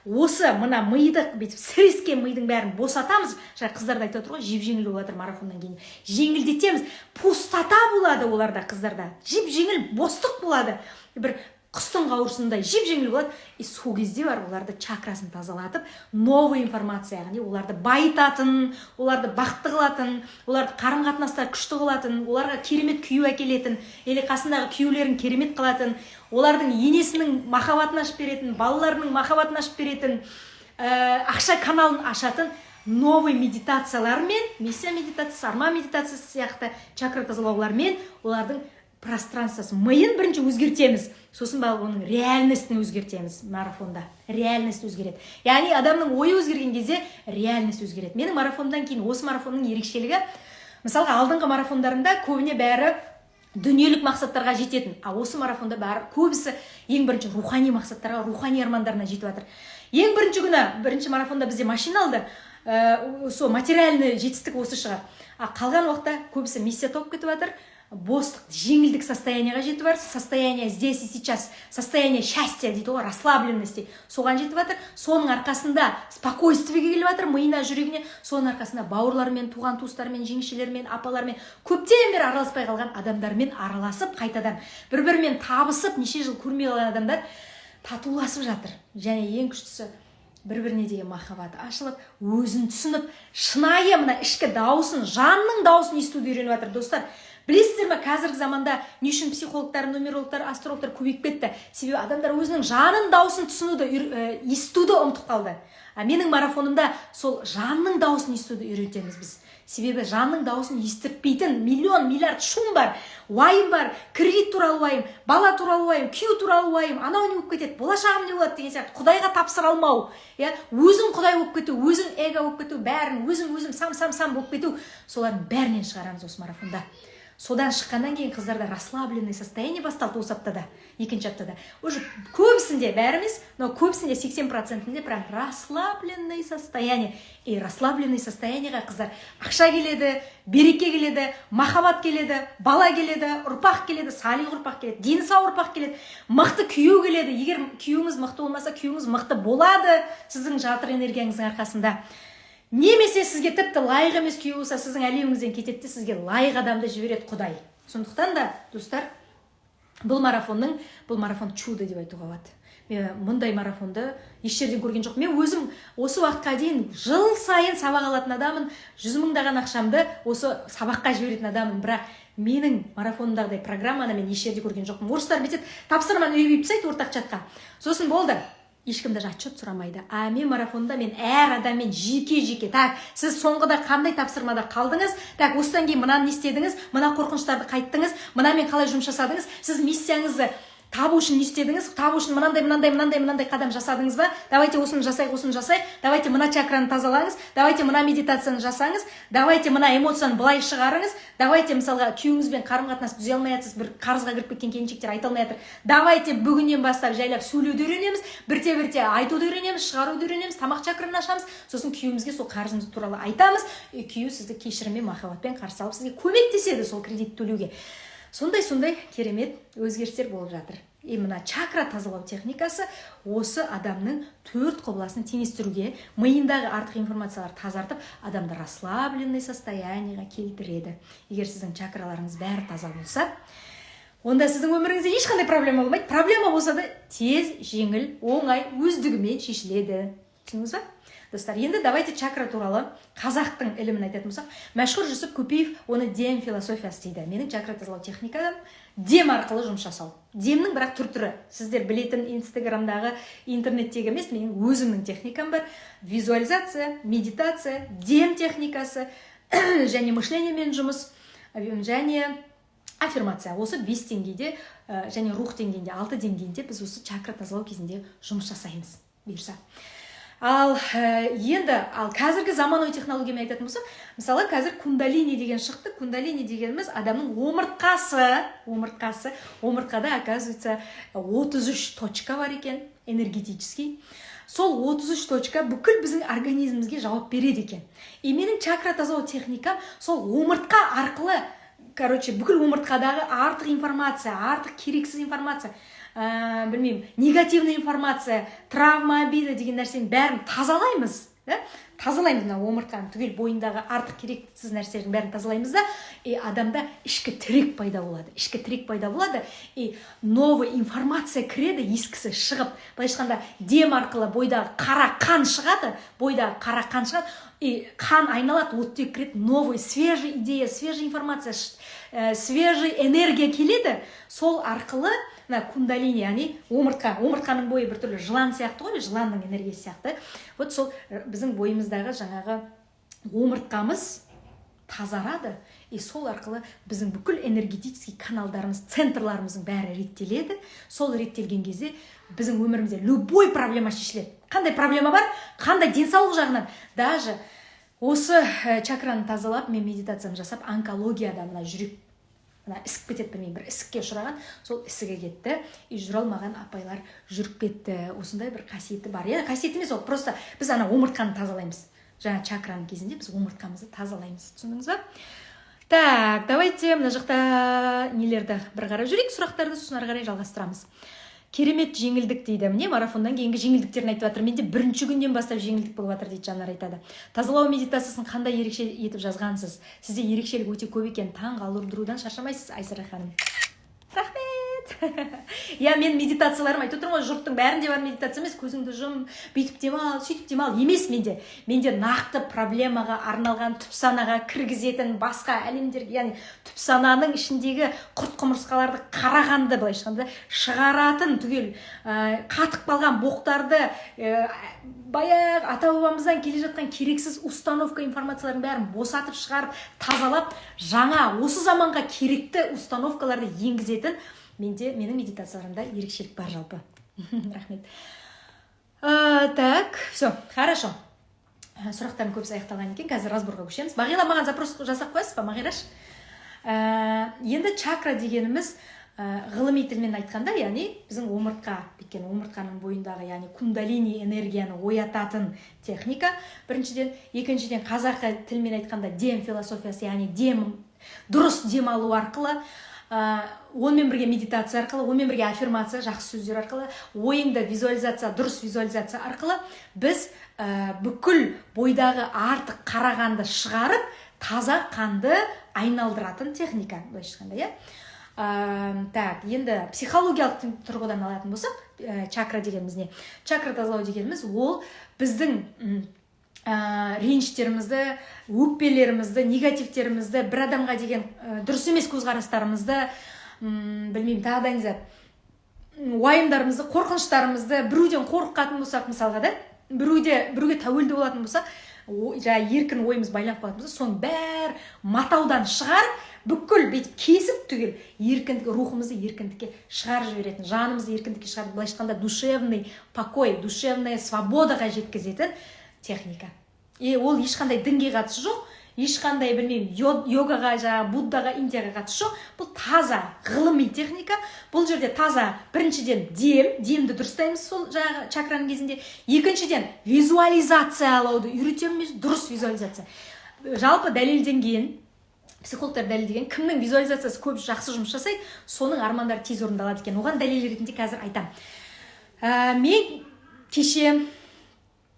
осы мына миды бүйтіп сірескен мидың бәрін босатамыз. Қыздарды айтып отыр ғой, жеп-жеңіл болып жатыр марафоннан кейін. Жеңілдетеміз, пустота болады оларда, қыздарда. Жеп-жеңіл, бостық болады. Бір құстың қауырсындай жеп-жеңіл болады. Сол кезде бар, оларды чакрасын тазалатып, новый информация, яғни оларды байытатын, оларды бақытты қылатын, оларды қарым-қатынастар күшті қылатын, оларға керемет күйеу әкелетін, или қасындағы күйеулерін керемет қылатын, олардың енесінің махаббатын ашып беретін, балаларының махаббатын ашып беретін, ақша каналын ашатын новый медитациялармен, миссия медитациясы, арман медитациясы сияқты чакра тазалаулармен олардың пространствосын, миын бірінші өзгертеміз, сосын оның реальностін өзгертеміз. Марафонда реальность өзгереді. Яғни адамның ойы өзгерген кезде реальность өзгереді. Менің марафондан кейін осы марафонның ерекшелігі, мысалға алдыңғы марафондарымда көбіне бәрі дүниелік мақсаттарға жететін. Осы марафонда бәрі көбісі ең бірінші рухани мақсаттарға, рухани армандарына жетіп жатыр. Ең бірінші күні, бірінші марафонда бізде машина алды, сол материальный жетістік осы шығар. Қалған уақытта көбісі миссия тауып кетіп жатыр. Бостық, жеңілдік состояниеға жетіп бар, состояние здесь и сейчас, состояние счастья дейді ғой, расслабленности, соған жетіп жатыр. Соның арқасында спокойствиеге келіп жатыр, миына, жүрегіне. Соның арқасында бауырлармен, туған туыстармен, жеңшелермен, апалармен, көптен бері араласпай қалған адамдармен араласып, қайтадан бір-бірімен табысып, неше жыл көрмей қалған адамдар татуласып жатыр. Және ең күштісі, бір-біріне деген махаббаты ашылып, өзін түсініп, шынайы мына ішкі дауысын, жанның дауысын естуді үйреніп жатыр, достар. Білесіздер ме, қазіргі заманда не үшін психологтар, нумерологтар, астрологтар көбейіп кетті? Себебі адамдар өзінің жанның дауысын түсінуді, естуді ұмытып қалды. Менің марафонымда сол жанның дауысын естуді үйретеміз біз. Себебі жанның дауысын естіртпейтін миллион, миллиард шум бар, уайым бар, кредит туралы уайым, бала туралы уайым, күйеу туралы уайым, анау не болып кетеді, болашағым не болады деген сияқты, Құдайға тапсыра алмау, өзің Құдай болып кету, өзің эго болып кету, бәрін өзім сам болып кету, солардың бәрінен шығарамыз осы марафонда. Содан шыққаннан кейін қыздарда расслабленный состояние басталды осы аптада, екінші аптада. Уже көбісінде бәріміз, но көбісінде 80%-інде прям расслабленный состояние. И расслабленный состояниеға қыздар ақша келеді, береке келеді, махаббат келеді, бала келеді, ұрпақ келеді, салих ұрпақ келеді, дені сау ұрпақ келеді, мықты күйеу келеді. Егер күйеуіңіз мықты болмаса, күйеуіңіз мықты болады сіздің жатыр энергияңыздың арқасында. Немесе сізге тіпті лайық емес күйеу болса, сіздің әлеміңізден кетеді, сізге лайық адамды жібереді Құдай. Сондықтан да, достар, бұл марафон чудо деп айтуға болады. Мен мұндай марафонды еш жерден көрген жоқ. Мен өзім осы уақытқа дейін жыл сайын сабақ алатын адамын, 100 мыңдаған ақшамды осы сабаққа жіберетін адамын, бірақ менің марафонымдағыдай программаны мен еш жерде көрген жоқпын. Орыстар бүйтіп тапсырманы үйге тастайды ортақ чатқа. Сосын болды. ешкім даже отчет сұрамайды. Мен марафонда мен әр адаммен жеке так, сіз соңғыда қандай тапсырмада қалдыңыз, так, осыдан кейін мынаны не істедіңіз, мына қорқыныштарды қайттыңыз, мынамен қалай жұмыс жасадыңыз, сіз миссияңызды табу үшін не істедіңіз, табу үшін мынандай қадам жасадыңыз ба, давайте осыны жасайық, давайте мына чакраны тазалаңыз, давайте мына медитацияны жасаңыз, давайте мына эмоцияны былай шығарыңыз, давайте мысалға күйеуіңізбен қарым-қатынас түзе алмай жатсыз, бір қарызға кіріп кеткен келіншектер айта алмай жатыр, давайте бүгіннен бастап жайлап сөйлеуді үйренеміз, бірте айтуды үйренеміз, шығаруды үйренеміз, тамақ чакраны ашамыз, сосын күйеуімізге сол қарызымыз туралы айтамыз, күйеу сізді кешіріммен, махаббатпен қарсы алып сізге көмектеседі сол кредитті төлеуге. Сондай керемет өзгерістер болып жатыр. Мына чакра тазалау техникасы осы адамның 4 құбыласын теңестіруге, миындағы артық информациялар тазартып, адамды расслабленный состояниеға келтіреді. Егер сіздің чакраларыңыз бәрі таза болса, онда сіздің өміріңізде ешқандай проблема болмайды. Проблема болса да тез, жеңіл, оңай, өздігімен шешіледі. Түсіндіңіз ба? Достар, енді давайте чакра туралы қазақтың ілімін айтатын болсақ, Мәшһүр Жүсіп Көпеев оны дем философиясы дейді. Менің чакра тазалау техникам дем арқылы жұмыс жасау. Демнің бірақ түр-түрі. Сіздер білетін инстаграмдағы, интернеттегі емес, менің өзімнің техникам бар. Визуализация, медитация, дем техникасы, және мышлениямен жұмыс, және аффирмация. Осы 5 деңгейде, және рух деңгейінде, 6 деңгейінде біз осы чакра тазалау кезінде жұмыс жасаймыз. Бұйырса. Ал қазіргі заманауи технологиямен айтатын болсақ, мысалы қазір кундалини деген шықты. Кундалини дегеніміз адамның омыртқада оказывается 33 точка бар екен, энергетический. Сол 33 точка бүкіл біздің организмімізге жауап береді екен. Менің чакра тазалау техникам сол омыртқа арқылы, бүкіл омыртқадағы артық информация, артық керексіз информация, білмеймін, негативный информация, травма, обида деген нәрсенің бәрін тазалаймыз. Тазалаймыз, омыртқаның түгел бойындағы артық керексіз нәрселердің бәрін тазалаймыз да, адамда ішкі тірек пайда болады. Новый информация кіреді, ескісі шығып, былай айтқанда дем арқылы бойдағы қара қан шығады, қан айналады, оттек кіреді, новый, свежий идея, свежий информация, свежий энергия келеді. Сол арқылы кундалини, яғни омыртқаның бойы бір түрлі жылан сияқты ғой, жыланның энергиясы сияқты. Вот сол біздің бойымыздағы жаңағы омыртқамыз тазарады, сол арқылы біздің бүкіл энергетический каналдарымыз, центрларымыздың бәрі реттеледі. Сол реттелген кезде біздің өмірімізде любой проблема шешіледі. Қандай проблема бар, қандай денсаулық жағынан, даже осы чакраны тазалап, мен медитацияны жасап, онкологияда мына жүрек ісіп кетеді, білмеймін, бір ісікке ұшыраған, сол ісіге кетті, жүре алмаған апайлар жүріп кетті. Осындай бір қасиеті бар. Қасиеті емес, ол просто біз омыртқаны тазалаймыз. Жаңа чакраның кезінде біз омыртқамызды тазалаймыз. Түсіндіңіз ба? Так, давайте мына жақта нелерді бір қарап жүрейік, сұрақтарды, сосын ары қарай жалғастырамыз. Керемет жеңілдік дейді. Міне марафондан кейінгі жеңілдіктерін айтып жатыр. Менде бірінші күннен бастап жеңілдік болып жатыр дейді, Жанар айтады. Тазалау медитациясын қандай ерекше етіп жазғансыз? Сізде ерекшелік өте көп екен. Таң қалдырудан шаршамайсыз, Айсара ханым. Рахмет. Мен медитацияларым айтып отырмын ғой, жұрттың бәрінде бар медитация емес, көзіңді жұм, бүйтіп демал, сөйтіп демал емес менде. Менде нақты проблемаға арналған, түпсанаға кіргізетін, басқа әлемдерге, яғни түпсананың ішіндегі құрт-құмырсқаларды, қарағанды былай айтқанда шығаратын, түгел қатып қалған боқтарды, баяғы ата-бабамыздан келе жатқан керексіз установка информациялардың бәрін босатып шығарып, тазалап, жаңа осы заманға керекті установкаларды енгізетін менің медитацияларымда ерекшелік бар жалпы. Рахмет. Так, все, хорошо. Сұрақтардың көбісі аяқталған екен, қазір разборға көшеміз. Бағила, маған запрос жасап қойасыз ба, Мағираш? Енді чакра дегеніміз ғылыми тілмен айтқанда, яғни біздің омыртқа, өйткені омыртқаның бойындағы, яғни кундалини энергияны оятатын техника. Біріншіден, екіншіден қазақы тілмен айтқанда дем философиясы, яғни дұрыс дем алу арқылы, онымен бірге медитация арқылы, онымен бірге аффирмация, жақсы сөздер арқылы, ойыңды визуализация, дұрыс визуализация арқылы біз бүкіл бойдағы артық қарағанды шығарып, таза қанды айналдыратын техника. Так, енді психологиялық тұрғыдан алатын болсақ, чакра дегеніміз не? Чакра тазалау дегеніміз ол біздің реніштерімізді, өкпелерімізді, негативтерімізді, бір адамға деген дұрыс емес көзқарастарымызды, білмеймін, тағы да уайымдарымызды, қорқыныштарымызды, біреуден қорқатын болсақ мысалға да, біреуге тәуелді болатын болсақ, жаңа еркін ойымыз байланып қалатын болса, соның бәрі матаудан шығарып, бүкіл бүйтіп кесіп түгел еркіндік, рухымызды еркіндікке шығарып жіберетін, жанымызды еркіндікке шығарып, былайша айтқанда душевный покой, душевная свободаға жеткізетін техника. Ол ешқандай дінге қатысы жоқ, ешқандай білмеймін йогаға, жаңағы буддаға, индияға қатысы жоқ. Бұл таза ғылыми техника. Бұл жерде таза біріншіден демді дұрыстаймыз сол жаңағы чакраның кезінде. Екіншіден визуализациялауды үйретеміз, дұрыс визуализация. Жалпы дәлелденген, психологтар дәлелдеген, кімнің визуализациясы көп жақсы жұмыс жасайды, соның армандары тез орындалады екен. Оған дәлел ретінде қазір айтам. Мен кеше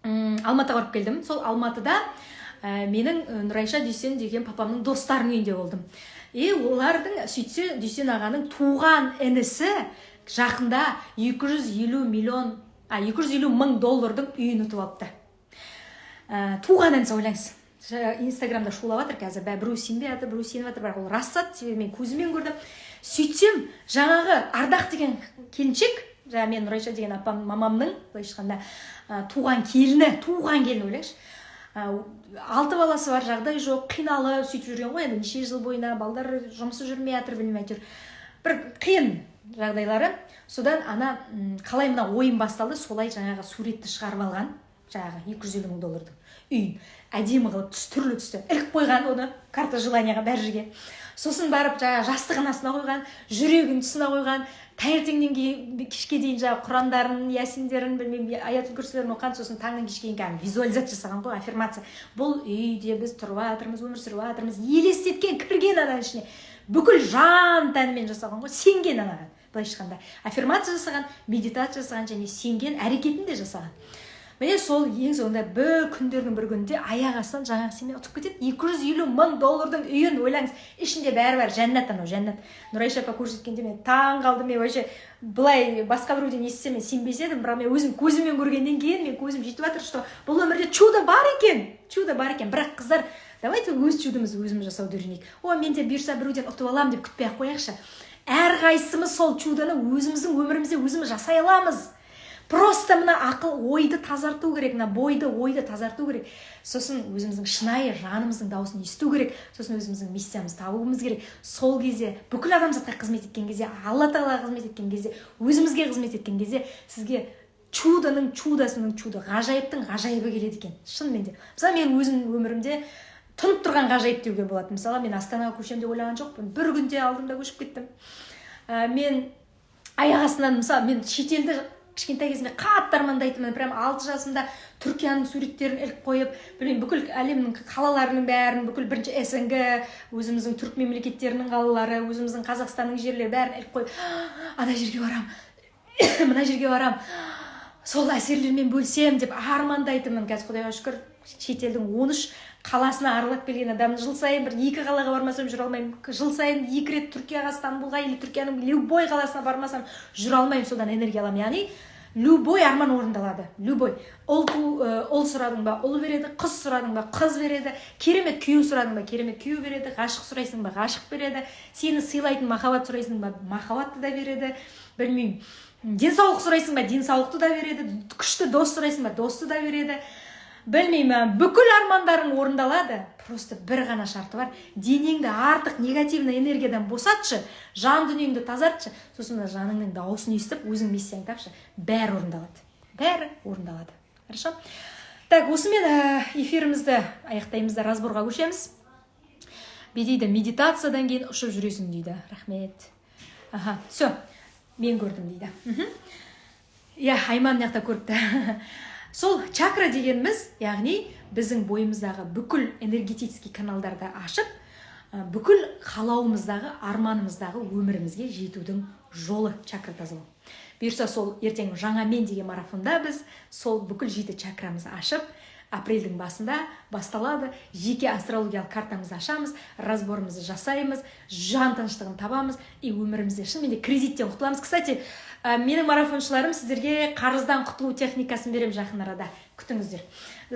Алматыға барып келдім. Сол Алматыда менің Нұрайша Дүйсен деген папамның достарының үйінде болдым. Олардың сөйтсе Дүйсен ағаның туған інісі жақында 250 мың доллардың үйін ұтып алыпты. Туған інісі, ойлаңыз. Инстаграмда шулап жатыр қазір, біреу сенбей жатыр, біреу сеніп жатыр, бірақ ол рас зат, себебі мен көзіммен көрдім. Сөйтсем, жаңағы Ардақ деген келіншек, жаңа мен Нұрайша деген апам, мамамның, былайша айтқанда, туған келіні ойлаңызшы. 6 баласы бар, жағдай жоқ, қиналып сөйтіп жүрген ғой, енді неше жыл бойына балдар жұмысы жүрмей жатыр, білмей әйтеуір. Бір қиын жағдайлары. Содан қалай мына ойын басталды, солай жаңағы суретті шығарып алған, жаңағы 250 мың доллардың үй. Әдемі қылып, түрлі түсті. Іліп қойған оны карта желанияға бәр жерге. Сосын барып жаңағы жастығын астына қойған, жүрегін тұсына қойған, таңертеңнен кешке дейін жаңағы Құрандарын, Ясиндерін, білмеймін, аятул күрсілерін оқыған, сосын таңнан кешке дейін визуализация жасаған ғой, аффирмация. Бұл үйде біз тұрып жатырмыз, өмір сүріп жатырмыз, елестеткен, кірген ананың ішіне. Бүкіл жан тәнімен жасаған ғой, сенген анаға. Былайша айтқанда, аффирмация жасаған, медитация жасаған және сенген әрекетін де жасаған. Міне сол ең соңында бір күндердің бір күнінде аяқ астынан жаңағы семья ұтып кетеді. 250 мың доллардың үйін ойлаңыз, ішінде бәрі жәннат, жәннат. Нұрайша апа көрсеткенде мен таң қалдым. Мен вообще былай басқа біреуден естісем мен сенбес едім, бірақ мен өзім көзіммен көргеннен кейін мен көзім жетіп жатыр, что бұл өмірде чудо бар екен. Бірақ қыздар, давайте өз чудомызды өзіміз жасауды үйренейік. Мен де бұйырса біреуден ұтып аламын деп күтпей-ақ қояйықшы. Әрқайсымыз сол чудоны өзіміздің өмірімізде өзіміз жасай аламыз. Просто мына ақыл ойды тазарту керек, мына ойды тазарту керек. Сосын өзіміздің шынайы жанымыздың дауысын есту керек. Сосын өзіміздің миссиямызды табуымыз керек. Сол кезде бүкіл адамзатқа қызмет еткен кезде, Алла Тағалаға қызмет еткен кезде, өзімізге қызмет еткен кезде сізге чудоның чудо, ғажайыптың ғажайыбы келеді екен. Шынымен де. Мысалы мен өзім өмірімде тұнып тұрған ғажайып деуге болады. Мысалы мен Астанаға көшем деп ойлаған жоқпын. Бір күнде алдым да көшіп кеттім. Мен аяқ астынан, мысалы мен шетелді кішкентай кезімде қатты армандайтынмын. Прям 6 жасымда Түркияның суреттерін іліп қойып, бүкіл әлемнің қалаларының бәрін, бүкіл бірінші СНГ, өзіміздің түрік мемлекеттерінің қалалары, өзіміздің Қазақстанның жерлері бәрін іліп қойып, ана жерге барам, мына жерге барам, сол әсерлермен бөлсем деп армандайтынмын. Қазір Құдайға шүкір, шетелдің 13 қаласына аралап келген адамын. Жыл сайын бір 2 қалаға бармасам жүре алмаймын. Жыл сайын 2 рет Түркияға, Стамбулға, или Түркияның любой қаласына бармасам жүре алмаймын, содан энергия аламын. Яғни любой арман орындалады. Любой. Ол сұрадың ба, ұл береді, қыз сұрадың ба, қыз береді, керемет күйеу сұрадың ба, керемет күйеу береді, ғашық сұрайсың ба, ғашық береді, сені сыйлайтын махаббат сұрайсың ба, махаббатты да береді, білмеймін. Денсаулық сұрайсың ба, денсаулықты да береді, күшті дос сұрайсың ба, досты да береді. Білмеймін, бүкіл армандарың орындалады. Просто бір ғана шарты бар. Денеңді артық негативный энергиядан босатшы, жан дүниеңді тазартшы, сосын жаныңның дауысын естіп, өзің миссияңды тапшы. Бәрі орындалады. Хорошо? Так, осымен эфирімізді аяқтаймыз да разборға көшеміз. Дейді, медитациядан кейін ұшып жүресің дейді. Рахмет. Все, мен көрдім дейді. Айман мына көріпті. Сол чакра дегеніміз, яғни біздің бойымыздағы бүкіл энергетический каналдарды ашып, бүкіл қалауымыздағы, арманымыздағы өмірімізге жетудің жолы чакра тазалау. Бұйырса сол ертең жаңа мен деген марафонда біз сол бүкіл 7 чакрамызды ашып, апрельдің басында басталады, жеке астрологиялық картамызды ашамыз, разборымызды жасаймыз, жан тыныштығын табамыз, и өмірімізде шынымен де кредиттен құтыламыз. Кстати, Менің марафоншыларым сіздерге қарыздан құтылу техникасын берем жақын арада. Күтіңіздер.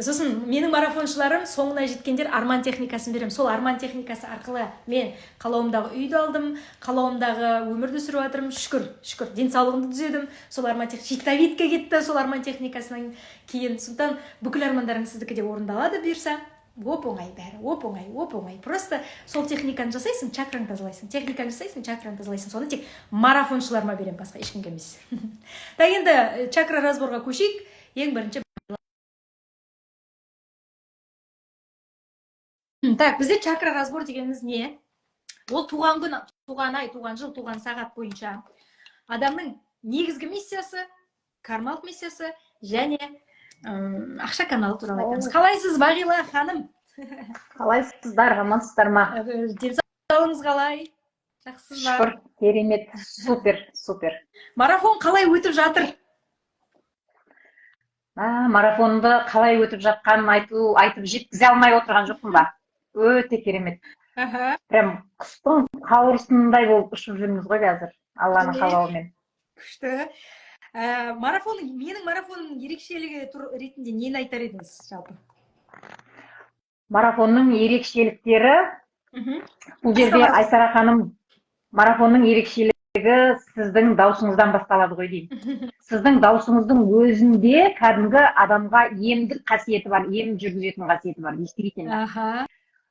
Сосын менің марафоншыларым соңына жеткендер арман техникасын берем. Сол арман техникасы арқылы мен қалауымдағы үйді алдым, қалауымдағы өмірді сүріп жатырмын. Шүкір, денсаулығымды түзедім. Сол арман техникасы щитовидка кетті, сол арман техникасынан кейін. Сондықтан бүкіл армандарыңыз сіздікі де орындалады бұйырса. Оп-оңай бәрі, оп-оңай. Просто сол техниканы жасайсың, чакраң тазалайсың. Техниканы жасайсың, чакраң тазалайсың. Соны тек марафоншыларыма берем, басқа ешкімге емес. Так енді чакра разборға көшейік. Ең бірінші. Так, бізде чакра разбор дегеніміз не? Ол туған күн, туған ай, туған жыл, туған сағат бойынша адамның негізгі миссиясы, кармалық миссиясы және ақша каналы туралы айтамыз. Қалайсыз, Бағила ханым? Қалайсыздар, амансыздар ма? Денсаулығыңыз қалай? Жақсысыз ба? Шүкір, керемет, супер. Марафон қалай өтіп жатыр? Марафонды қалай өтіп жатқанын айтып жеткізе алмай отырған жоқпын ба? Өте керемет. Прям құстың қауырсындай болып ұшып жүрміз ғой қазір, Алланың қалауымен. Күшті. Менің марафонның ерекшелігі ретінде нені айтар едіңіз жалпы? Марафонның ерекшеліктері, бұл жерде Айсара ханым, марафонның ерекшелігі сіздің даусыңыздан басталады ғой деймін. Сіздің даусыңыздың өзінде кәдімгі адамға емдік қасиеті бар, ем жүргізетін қасиеті бар, действительно.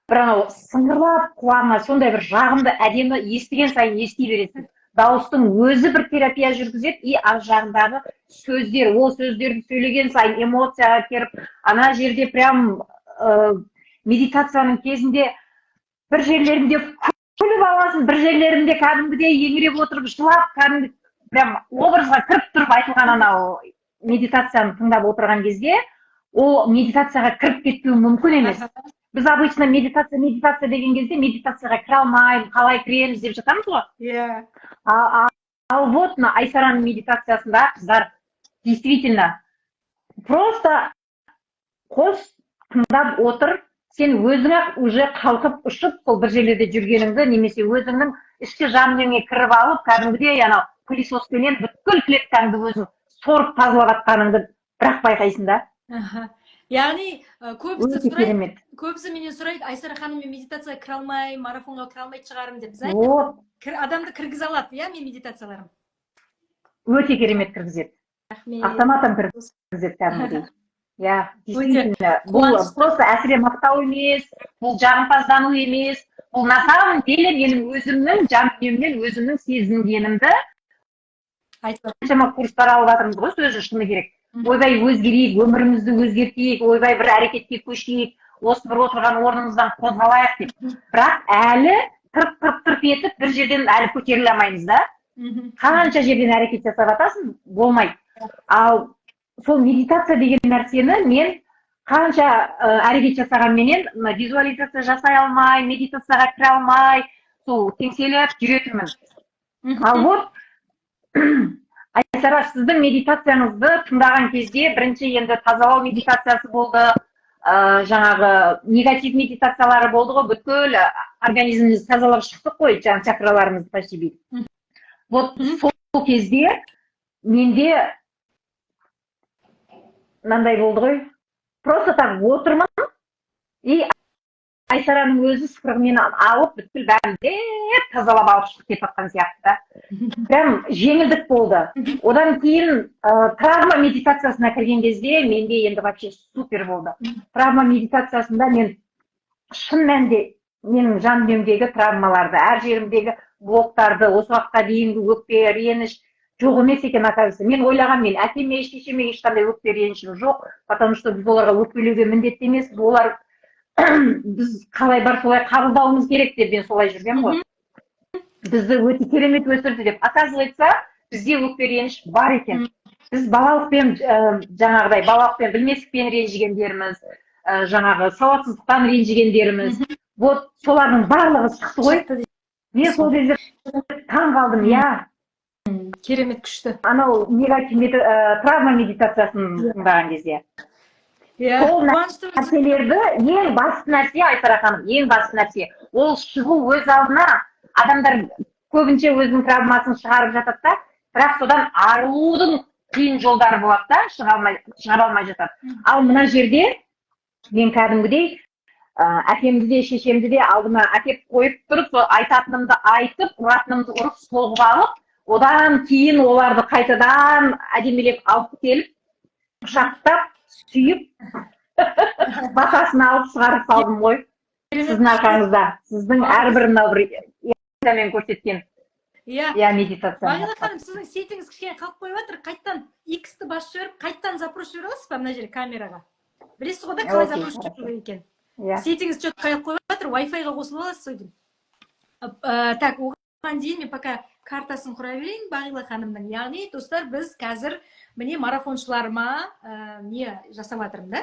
Бір анау сыңғырлап құлағыңа сондай бір жағымды әдемі естіген сайын ести бересің. Дауыстың өзі бір терапия жүргізеді, и ар жағындағы сөздер, ол сөздерді сөйлеген сайын эмоцияға керіп, ана жерде прям медитацияның кезінде бір жерлерінде күліп аласың, бір жерлерінде кәдімгідей еңіреп отырып, жылап, кәдімгі прям образға кіріп тұрып айтылған анау медитацияны тыңдап отырған кезде, ол медитацияға кіріп кетпеуі мүмкін емес. Біз обычно медитация деген кезде медитацияға кіре алмаймыз, қалай кіреміз деп жатамыз ғой. Ал вот Айсараның медитациясында қыздар действительно просто қос тыңдап отыр, сен өзің-ақ уже қалқып ұшып, сол бір жерлерде жүргеніңді, немесе өзіңнің ішкі жаныңа кіріп алып, кәдімгідей анау пылесоспенен бүткіл клеткаңды өзің сорып тазалап жатқаныңды бірақ байқайсың да. Яғни көбісі менен сұрайды, Айсара ханым, мен медитацияға кіре алмаймын, марафонға кіре алмайды шығарым деп. Адамды кіргізе алады, иә, мен медитацияларым? Өте керемет кіргізеді. Автоматтан кіргізеді кәдімгідей. Я, действительно, бұл просто әсіре мақтау емес, бұл жағымпаздану емес, бұл на самом деле менің өзімнің жан дүниемнен өзімнің сезінгенімді қаншама курстар алып жатырмыз ғой, сөзі шыны керек. Ойбай өзгерейік, өмірімізді өзгертейік, ойбай бір әрекетке көшейік, осы бір отырған орнымыздан қозғалайық деп. Бірақ әлі тырп етіп бір жерден әлі көтеріле алмаймыз да. Қанша жерден әрекет жасап жатасың, болмайды. Ал сол медитация деген нәрсені мен қанша әрекет жасағанменен визуализация жасай алмай, медитацияға кіре алмай, сол теңселіп жүретінмін. Ал вот Айсара, сіздің медитацияңызды тыңдаған кезде бірінші енді тазалау медитациясы болды, жаңағы негатив медитациялары болды ғой, бүткіл организмімізді тазалап шықтық қой, жаңағы чакраларымызды почти бүйтіп. Вот сол кезде менде мынандай болды ғой, просто так отырмын, и Айсараның өзі сыпырғымен алып, бүткіл бәрін деп тазалап алып шығып кетіп жатқан сияқты да. Прям жеңілдік болды. Одан кейін травма медитациясына кірген кезде менде енді вообще супер болды. Травма медитациясында мен шын мәнінде менің жан дүниемдегі травмаларды, әр жерімдегі блоктарды, осы уақытқа дейінгі өкпе, реніш жоқ емес екен, оказывается. Мен ойлаған, мен әкеме, шешеме ешқандай өкпе, ренішім жоқ, потому что біз оларға өкпелеуге міндетті емес, олар біз қалай бар солай қабылдауымыз керек деп мен солай жүргем ғой. Бізді өте керемет өсірді деп. Оказывается, бізде өкпе реніш бар екен. Біз балалықпен, жаңағыдай, балалықпен білместікпен ренжігендеріміз, жаңағы сауатсыздықтан ренжігендеріміз. Вот солардың барлығы шықты ғой. Мен сол кезде таң қалдым, я. Керемет күшті. Анау травма медитациясын тыңдаған кезде. Ол нәрселерді ең басты нәрсе, Айсара ханым, ең басты нәрсе. Ол шығу өз алдына, адамдар көбінше өзінің травмасын шығарып жатады да, бірақ содан арылудың қиын жолдары болады да, шығара алмай жатады. Ал мына жерде мен кәдімгідей әкемді де шешемді де алдыма әкеп қойып тұрып, сол айтатынымды айтып, ұратынымды ұрып соғып алып, одан кейін оларды қайтадан әдемілеп алып келіп, құшақтап, сүйіп, батасын алып шығарып салдым ғой. Сіздің арқаңызда, сіздің әрбір мынау бір мен көрсеткен медитация. Бағила ханым, сіздің сетіңіз кішкене қалып қойып жатыр, қайттан X-ті басып жіберіп, қайттан запрос жібере аласыз ба мына жерге камераға? Білесіз ғой да қалай запрос жіберу екен. Сетіңіз четко қойып қойып жатыр, Wi-Fi-ға қосылып аласыз ғой. Так, оған дейін мен пока картасын құра берейін Бағила ханымның. Яғни, достар, біз қазір міне марафоншыларыма не жасап жатырмын да?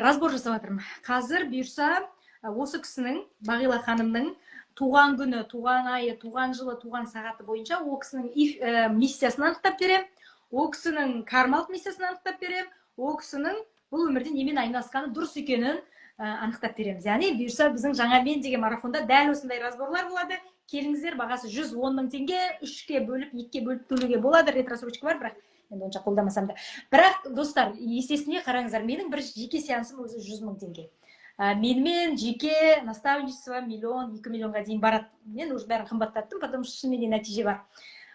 Разбор жасап жатырмын. Қазір бұйырса осы кісінің, Бағила ханымның туған күні, туған айы, туған жылы, туған сағаты бойынша ол кісінің миссиясын анықтап берем, ол кісінің кармалық миссиясын анықтап берем, ол кісінің бұл өмірде немен айналысқаны дұрыс екенін анықтап береміз. Яғни бұйырса біздің жаңа мен деген марафонда дәл осындай разборлар болады. Келіңіздер, бағасы 110 000 теңге, 3-ке бөліп, 2-ке бөліп төлеуге болады. Ретросрочка бар, бірақ енді онша қолдамасам да. Бірақ достар, есесіне қараңыздар, менің бір жеке сеансым өзі 100 000 теңге. Менімен жеке наставничество 1 миллион, 2 миллионға дейін барады. Мен уже бәрін қымбаттаттым, потому что шынымен нәтиже бар.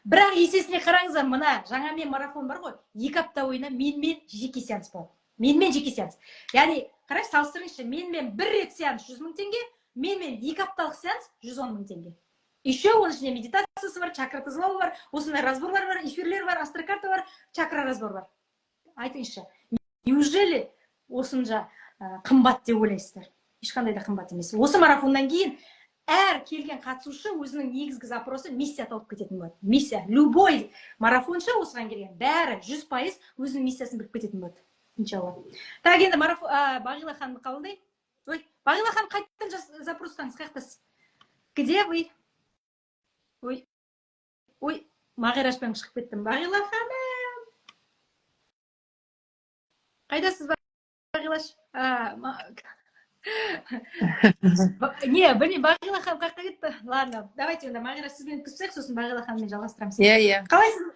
Бірақ есесіне қараңыздар, мына жаңа мен марафон бар ғой, 2 апта ойына менімен жеке сеанс болады. Менімен жеке сеанс. Яғни, қараш, салыстырыңызшы, менімен 1 рет сеанс 100 000 теңге, менімен 2 апталық сеанс 110 000 теңге. Еще оның ішінде медитациясы бар, чакра тазалау бар, осындай разборлар бар, эфирлер бар, астрокарта бар, чакра разбор бар. Айтыңызшы, неужели осынша қымбат деп ойлайсыздар? Ешқандай да қымбат емес. Осы марафоннан кейін әр келген қатысушы өзінің негізгі запросы миссия тауып кететін болады. Миссия. Любой марафоншы осыған келген бәрі 100% өзінің миссиясын біліп кететін болады. Иншалла. Так, енді Бағила ханым қабылдай. Ой, Бағила ханым қайттан запростаңыз, қаяқтасыз? Где вы? Ой, Мағирашпен шығып кеттім. Бағила ханым. Қайдасыз, Бағилаш? Не, Бағила ханым қаққа кетті. Ладно, давайте онда Мағираш сізбен күссек, сосын Бағила ханыммен жалғастырамыз. Қалайсыз?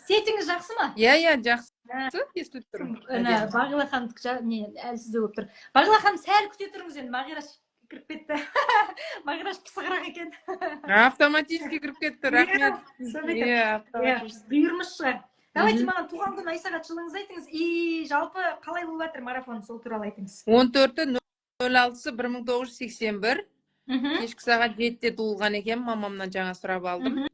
Сетіңіз жақсы ма? Жақсы. Естіп тұрмын. Бағила ханым әлсіз де болып тұр. Бағила ханым сәл күте тұрыңыз енді, Мағираш кіріп кетті. Мағираш пысығырақ екен. Автоматически кіріп кетті, рахмет. Бұйырмыш шығар. Давайте маған туған күн айсағат жылыңыз айтыңыз. И жалпы қалай болып жатыр марафон, сол туралы айтыңыз. 14.06.1981. Кешкі сағат 7-де туылған екен, мамамнан жаңа сұрап алдым.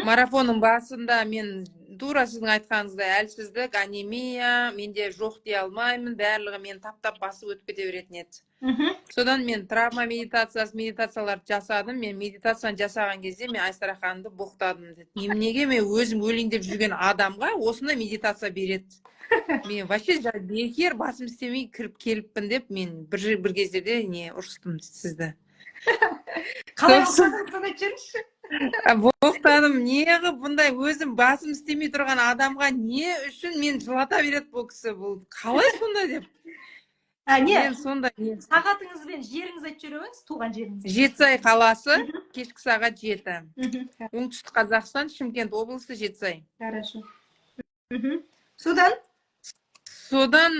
Марафонның басында мен тура сіздің айтқаныңыздай әлсіздік, анемия, менде жоқ дей алмаймын, барлығы мен таптап басып өтіп кете беретін еді. Содан мен травма медитацияларды жасадым. Мен медитацияны жасаған кезде мен Айсара ханымды боқтадым деді. Неге мен өзім өлейін деп жүрген адамға осындай медитация береді? Мен вообще бекер басым істемей кіріп келіппін деп мен бір кездерде ұрыстым сізді. Қалай боқтадыңыз айтыңызшы? Боқтадым, неғып бұндай өзім басым істемей тұрған адамға не үшін мен жылата береді бұл кісі, бұл қалай сонда деп. Сағатыңызбен жеріңіз айтып жүріңіз, туған жеріңіз. Жетісай қаласы, кешкі сағат 7. Оңтүстік Қазақстан, Шымкент облысы, Жетісай. Хорошо. Содан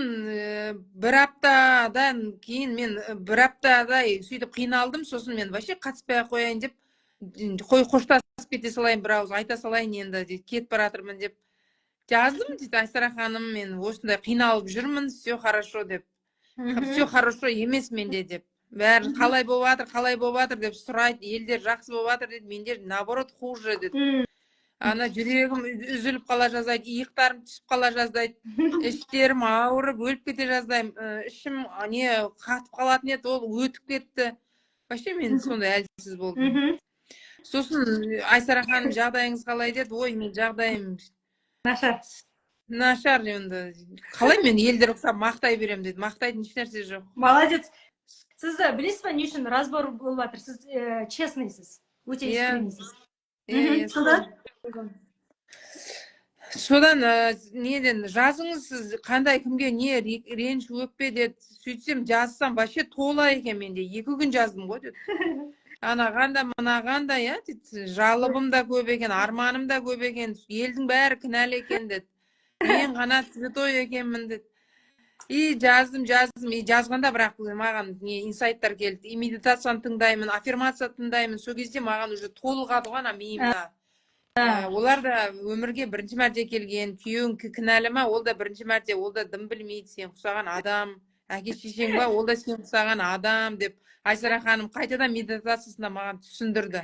бір аптадан кейін мен бір аптадай сөйтіп қиналдым, сосын мен вообще қатыспай қояйын деп, қоштасып кете салайын, бір ауыз айта салайын енді, кетіп баратырмын деп жаздым. Айсара ханым, мен осындай қиналып жүрмін, все хорошо деп. Все хорошо емес менде деп. Бәрі қалай болып жатыр деп сұрайды, елдер жақсы болып жатыр деді, мендер наоборот хуже деді. Ана жүрегім үзіліп қала жаздайды, иықтарым түсіп қала жаздайды, іштерім ауырып, өліп кете жаздайым, ішім қатып қалатын еді, ол өтіп кетті. Вообще мен сондай әлсіз болдым. Сосын Айсара ханым, жағдайыңыз қалай деді, ой, мен жағдайым нашар енді. Қалай мен елдер ұқсап мақтай берем деді. Мақтайтын еш нәрсе жоқ. Молодец. Сіз білесіз бе, не үшін разбор болып жатыр? Сіз честныйсыз, өте искреннейсіз. Содан неден жазыңыз, сіз қандай кімге не реніш өкпе деді. Сөйтсем жазсам вообще тола екен менде. 2 күн жаздым ғой деді. анаған да мынаған да иә дейді, жалобым да көп екен, арманым да көп екен, елдің бәрі кінәлі екен деді, мен ғана святой екенмін деді. И жаздым, и жазғанда бірақ маған не инсайттар келді. И медитацияны тыңдаймын, аффирмация тыңдаймын. Сол кезде маған уже толығады ғой ана миымда. Олар да өмірге бірінші мәрте келген, күйеуің кінәлі ма, ол да бірінші мәрте, ол да дым білмейді, сен ұқсаған адам. Әке шешең ба, ол да сен ұқсаған адам деп Айсара ханым қайтадан медитациясында маған түсіндірді.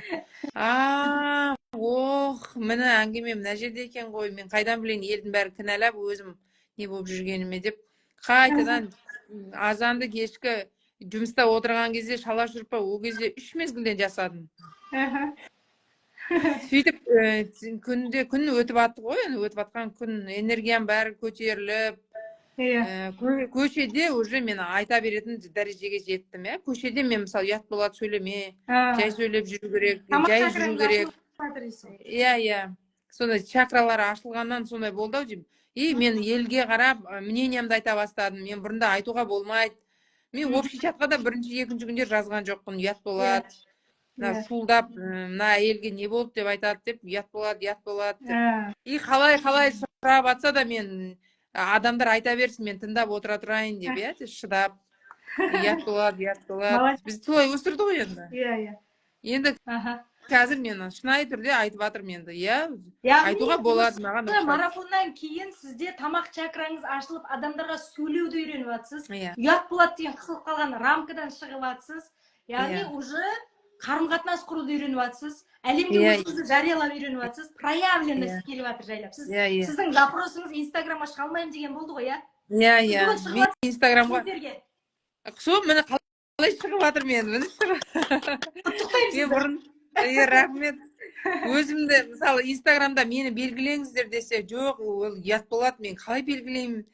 Міне әңгіме мына жерде екен ғой, мен қайдан білейін елдің бәрі кінәлап өзім не болып жүргеніме деп қайтадан азанды кешкі жұмыста отырған кезде шала шұрпа ол кезде 3 мезгілден жасадым. Сөйтіп күн өтіп атты ғой, өтіп атқан күн энергиям бәрі көтеріліп, көшеде уже мен айта беретін дәрежеге жеттім. Көшеде мен мысалы ұят болады сөйлеме, жай сөйлеп жүру керек, жай жүру керек. Сондай чакралары ашылғаннан сондай болды ау деймін. И мен елге қарап мнениямды айта бастадым. Мен бұрында айтуға болмайды. Мен общий чатқа да бірінші, екінші күндер жазған жоқпын, ұят болады. Шулдап, мына әйелге не болды деп айтады деп, ұят болады деп. И қалай сұрап атса да мен адамдар айта берсін, мен тыңдап отыра тұрайын деп, шыдап. Ұят болады. Біз солай өсірді ғой енді. Енді қазір мен шынайы түрде айтып жатырмын енді, айтуға болады маған. Марафоннан кейін сізде тамақ чакраңыз ашылып, адамдарға сөйлеуді үйреніп жатсыз. Ұят болады деген қысылып қалған рамкадан шығып жатсыз. Яғни уже қарым-қатынас құруды үйреніп жатсыз. Әлемге өзіңізді жариялап үйреніп жатсыз. Проявленность келіп жатыр жайлап. Сіздің запросыңыз Инстаграмға шыға алмаймын деген болды ғой, мен Инстаграмға міне қалай шығып жатыр мен бұрын рахмет. Өзімді мысалы Инстаграмда мені белгілеңіздер десе, жоқ, ол ұят болады, мен қалай белгілеймін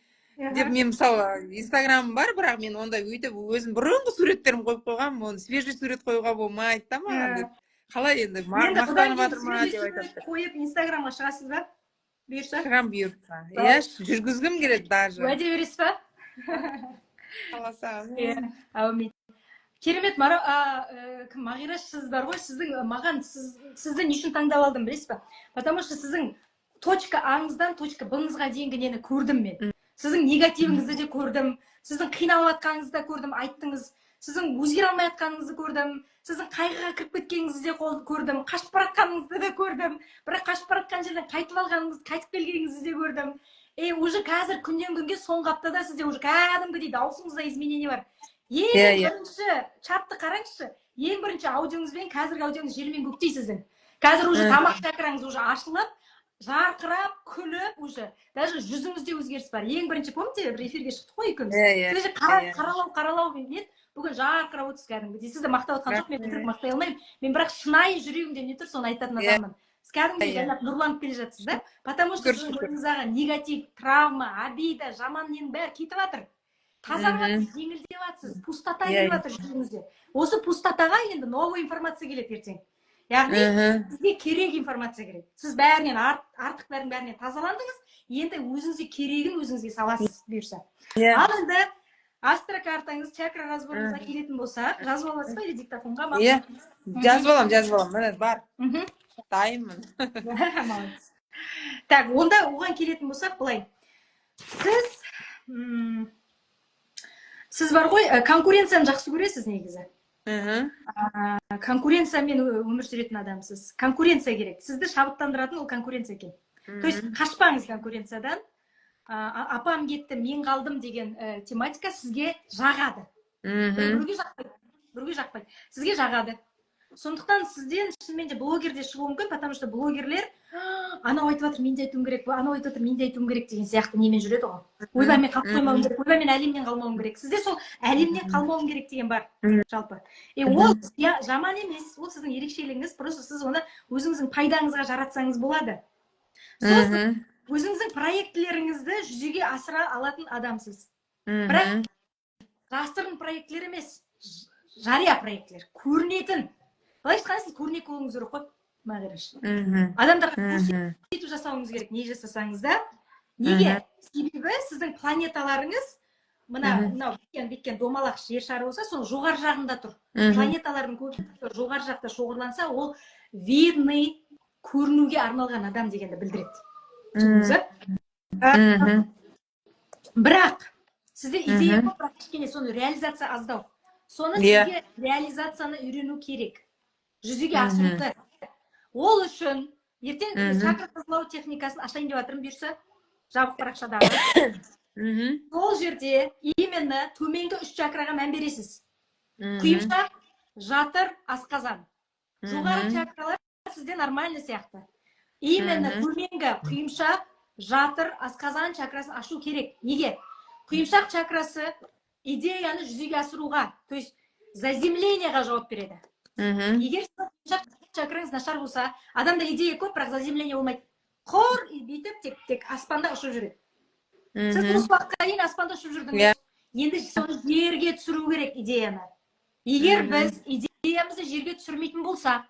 деп, мен мысалы Инстаграмым бар, бірақ мен ондай өйтіп өзім бұрынғы суреттерім қойып қойғам, оны свежий сурет қоюға болмайды да маған деп. Қалай енді мақтанып жатыр ма деп айтады. Қойып Инстаграмға шығасыз ба? Бұйырса? Шығам бұйырса. Жүргізгім келеді даже. Уәде бересіз ба? Қаласа. Әумин. Керемет, Мағира сіздар ғой, сізді не үшін таңдап алдым, білесіз ба? Потому что сіздің точка А-ңыздан точка Б-ңызға дейінгі нені көрдім мен. Сіздің негативіңізді де көрдім, сіздің қиналып жатқаныңызды да көрдім, айттыңыз. Сіздің өзгере алмай жатқаныңызды көрдім, сіздің қайғыға кіріп кеткеніңізді де көрдім, қашып бара жатқаныңызды да көрдім, бірақ қашып бара жатқан жерден қайтып алғаныңызды, қайтып келгеніңізді де көрдім. Уже қазір күннен күнге соңғы аптада сізде уже кәдімгідей даусыңызда изменение бар. Ең бірінші чатты қараңызшы, ең бірінші аудиоңызбен қазіргі аудиоңыз жер мен көктей сіздің. Қазір уже тамақ чакраңыз уже ашылып, жарқырап, күліп уже, даже жүзіңізде өзгеріс бар. Ең бірінші, помните, бір эфирге шықтық қой екеуміз. Сіз қаралау нет, бүгін жарқырап отырсыз кәдімгідей. Сізді мақтап отқан жоқ, мен өтірік мақтай алмаймын. Мен бірақ шынайы жүрегімде не тұр, соны айтатын адаммын. Сіз кәдімгідей жайлап нұрланып келе жатсыз да? Потому что сіздің бойыңыздағы негатив, травма, обида, жаман ненің бәрі кетіп жатыр. Тазарып жатсыз, жеңілдеп жатсыз, пустота келіп жатыр жүрегіңізде. Осы пустотаға енді новый информация келеді ертең. Яғни сізге керек информация керек. Сіз бәрінен артықтардың бәрінен тазаландыңыз, енді өзіңізге керегін өзіңізге саласыз бұйырса. Ал енді астрокартаңыз, чакра разборыңызға келетін болса, жазып аласыз ба или диктофонға ма? Жазып алам, міне бар. Дайынмын. Так, онда оған келетін болсақ, былай. Сіз бар ғой, конкуренцияны жақсы көресіз негізі. Конкуренциямен өмір сүретін адамсыз. Конкуренция керек. Сізді шабыттандыратын ол конкуренция екен. То есть қашпаңыз конкуренциядан. Апам кетті, мен қалдым деген тематика сізге жағады. Біреуге жақпайды. Сізге жағады. Сондықтан сізден шынымен де блогерде шығуы мүмкін, потому что блогерлер анау айтып жатыр, мен де айтуым керек, анау айтып жатыр, мен де айтуым керек деген сияқты немен жүреді ғой. Ойбай, мен қалып қоймауым керек, ойбай, мен әлемнен қалмауым керек. Сізде сол әлемнен қалмауым керек деген бар жалпы. Ол жаман емес, ол сіздің ерекшелігіңіз, просто сіз оны өзіңіздің пайдаңызға жаратсаңыз болады. Сосын өзіңіздің проектілеріңізді жүзеге асыра алатын адамсыз. Бірақ жасырын проектлер емес, жария проектлер, көрінетін. Қалай айтқанда сіз көрнекі болуыңыз керек қой, Мағираш. Адамдарға көрсету жасауыңыз керек, не жасасаңыз да. Неге? Себебі сіздің планеталарыңыз мынау біткен домалақ жер шары болса, соның жоғары жағында тұр. Планеталардың көбісі жоғары жақта шоғырланса, ол видный, көрінуге арналған адам дегенді білдіреді. Түсіндіңіз? Бірақ сізде идея көп, бірақ кішкене соны реализация аздау. Соны сізге реализацияны үйрену керек. Жүзеге асыруды. Ол үшін ертең шакра тазалау техникасын ашайын деп жатырмын, бұйырса жабық парақшадағы. Сол жерде именно төменгі 3 чакраға мән бересіз. Құйымшақ, жатыр, асқазан. Жоғары чакралар сізде нормальный сияқты. Именно төменгі құйымшақ, жатыр, асқазан чакрасын ашу керек. Неге? Құйымшақ чакрасы идеяны жүзеге асыруға, то есть заземленияға жауап береді. Егер құйымшақ чакраңыз нашар болса, адамда идея көп, бірақ заземление болмайды. Қор бүйтіп тек аспанда ұшып жүреді. Сіз осы уақытқа дейін аспанда ұшып жүрдіңіз. Енді соны жерге түсіру керек идеяны. Егер біз идеямызды жерге түсірмейтін болса,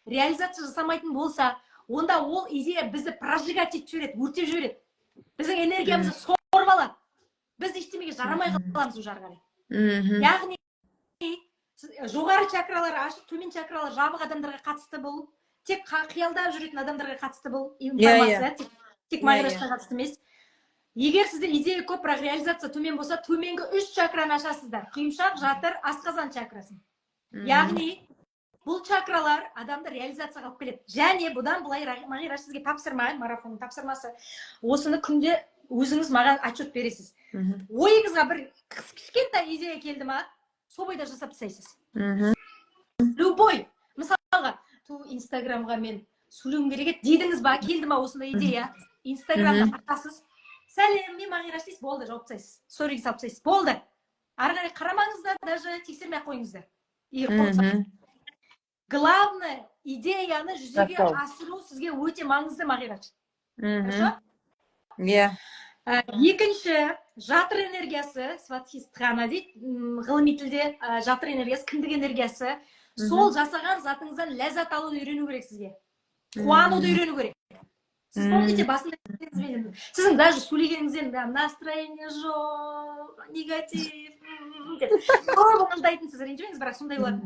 реализация жасамайтын болса, онда ол идея бізді прожигать етіп жібереді, өртеп жібереді. Біздің энергиямызды сорып алады. Біз ештемеге жарамай қаламыз бұл жарға қарай. Яғни жоғары чакралар ашық, төмен чакралар жабық адамдарға қатысты бұл, тек қиялдап жүретін адамдарға қатысты бұл информация, тек майрашқа қатысты емес. Егер сізде идея көп, бірақ реализация төмен болса, төменгі 3 чакраны ашасыздар. Құйымшақ, жатыр, асқазан чакрасын. Яғни бұл чакралар адамды реализацияға алып келеді. Және бұдан былай Мағираш сізге тапсырма, марафонның тапсырмасы. Осыны күнде өзіңіз маған отчет бересіз. Ойыңызға бір кішкентай идея келді ма, сол бойда жасап тастайсыз. Любой. Мысалға, Инстаграмға мен сөйлеуім керек еді дедіңіз ба, келді ма осындай идея? Инстаграмда тартасыз. Сәлем, мен Мағираш дейсіз, болды, жауап тастайсыз. Сториге салып тастайсыз. Болды. Ары қарай қарамаңыздар, даже тексермей қойыңыздар. Главное, идеяны жүзеге асыру сізге өте маңызды, Мағираш. Хорошо? Екінші, жатыр энергиясы, сватхистхана дейді, ғылыми тілде жатыр энергиясы, кіндік энергиясы. Сол жасаған затыңыздан ләззат алуды үйрену керек сізге. Қуануды үйрену керек. Сіз помните, басында сіздің даже сөйлегеніңізден настроение жоқ, негатив, көп ыңылдайтынсыз, ренжімеңіз, бірақ сондай болады.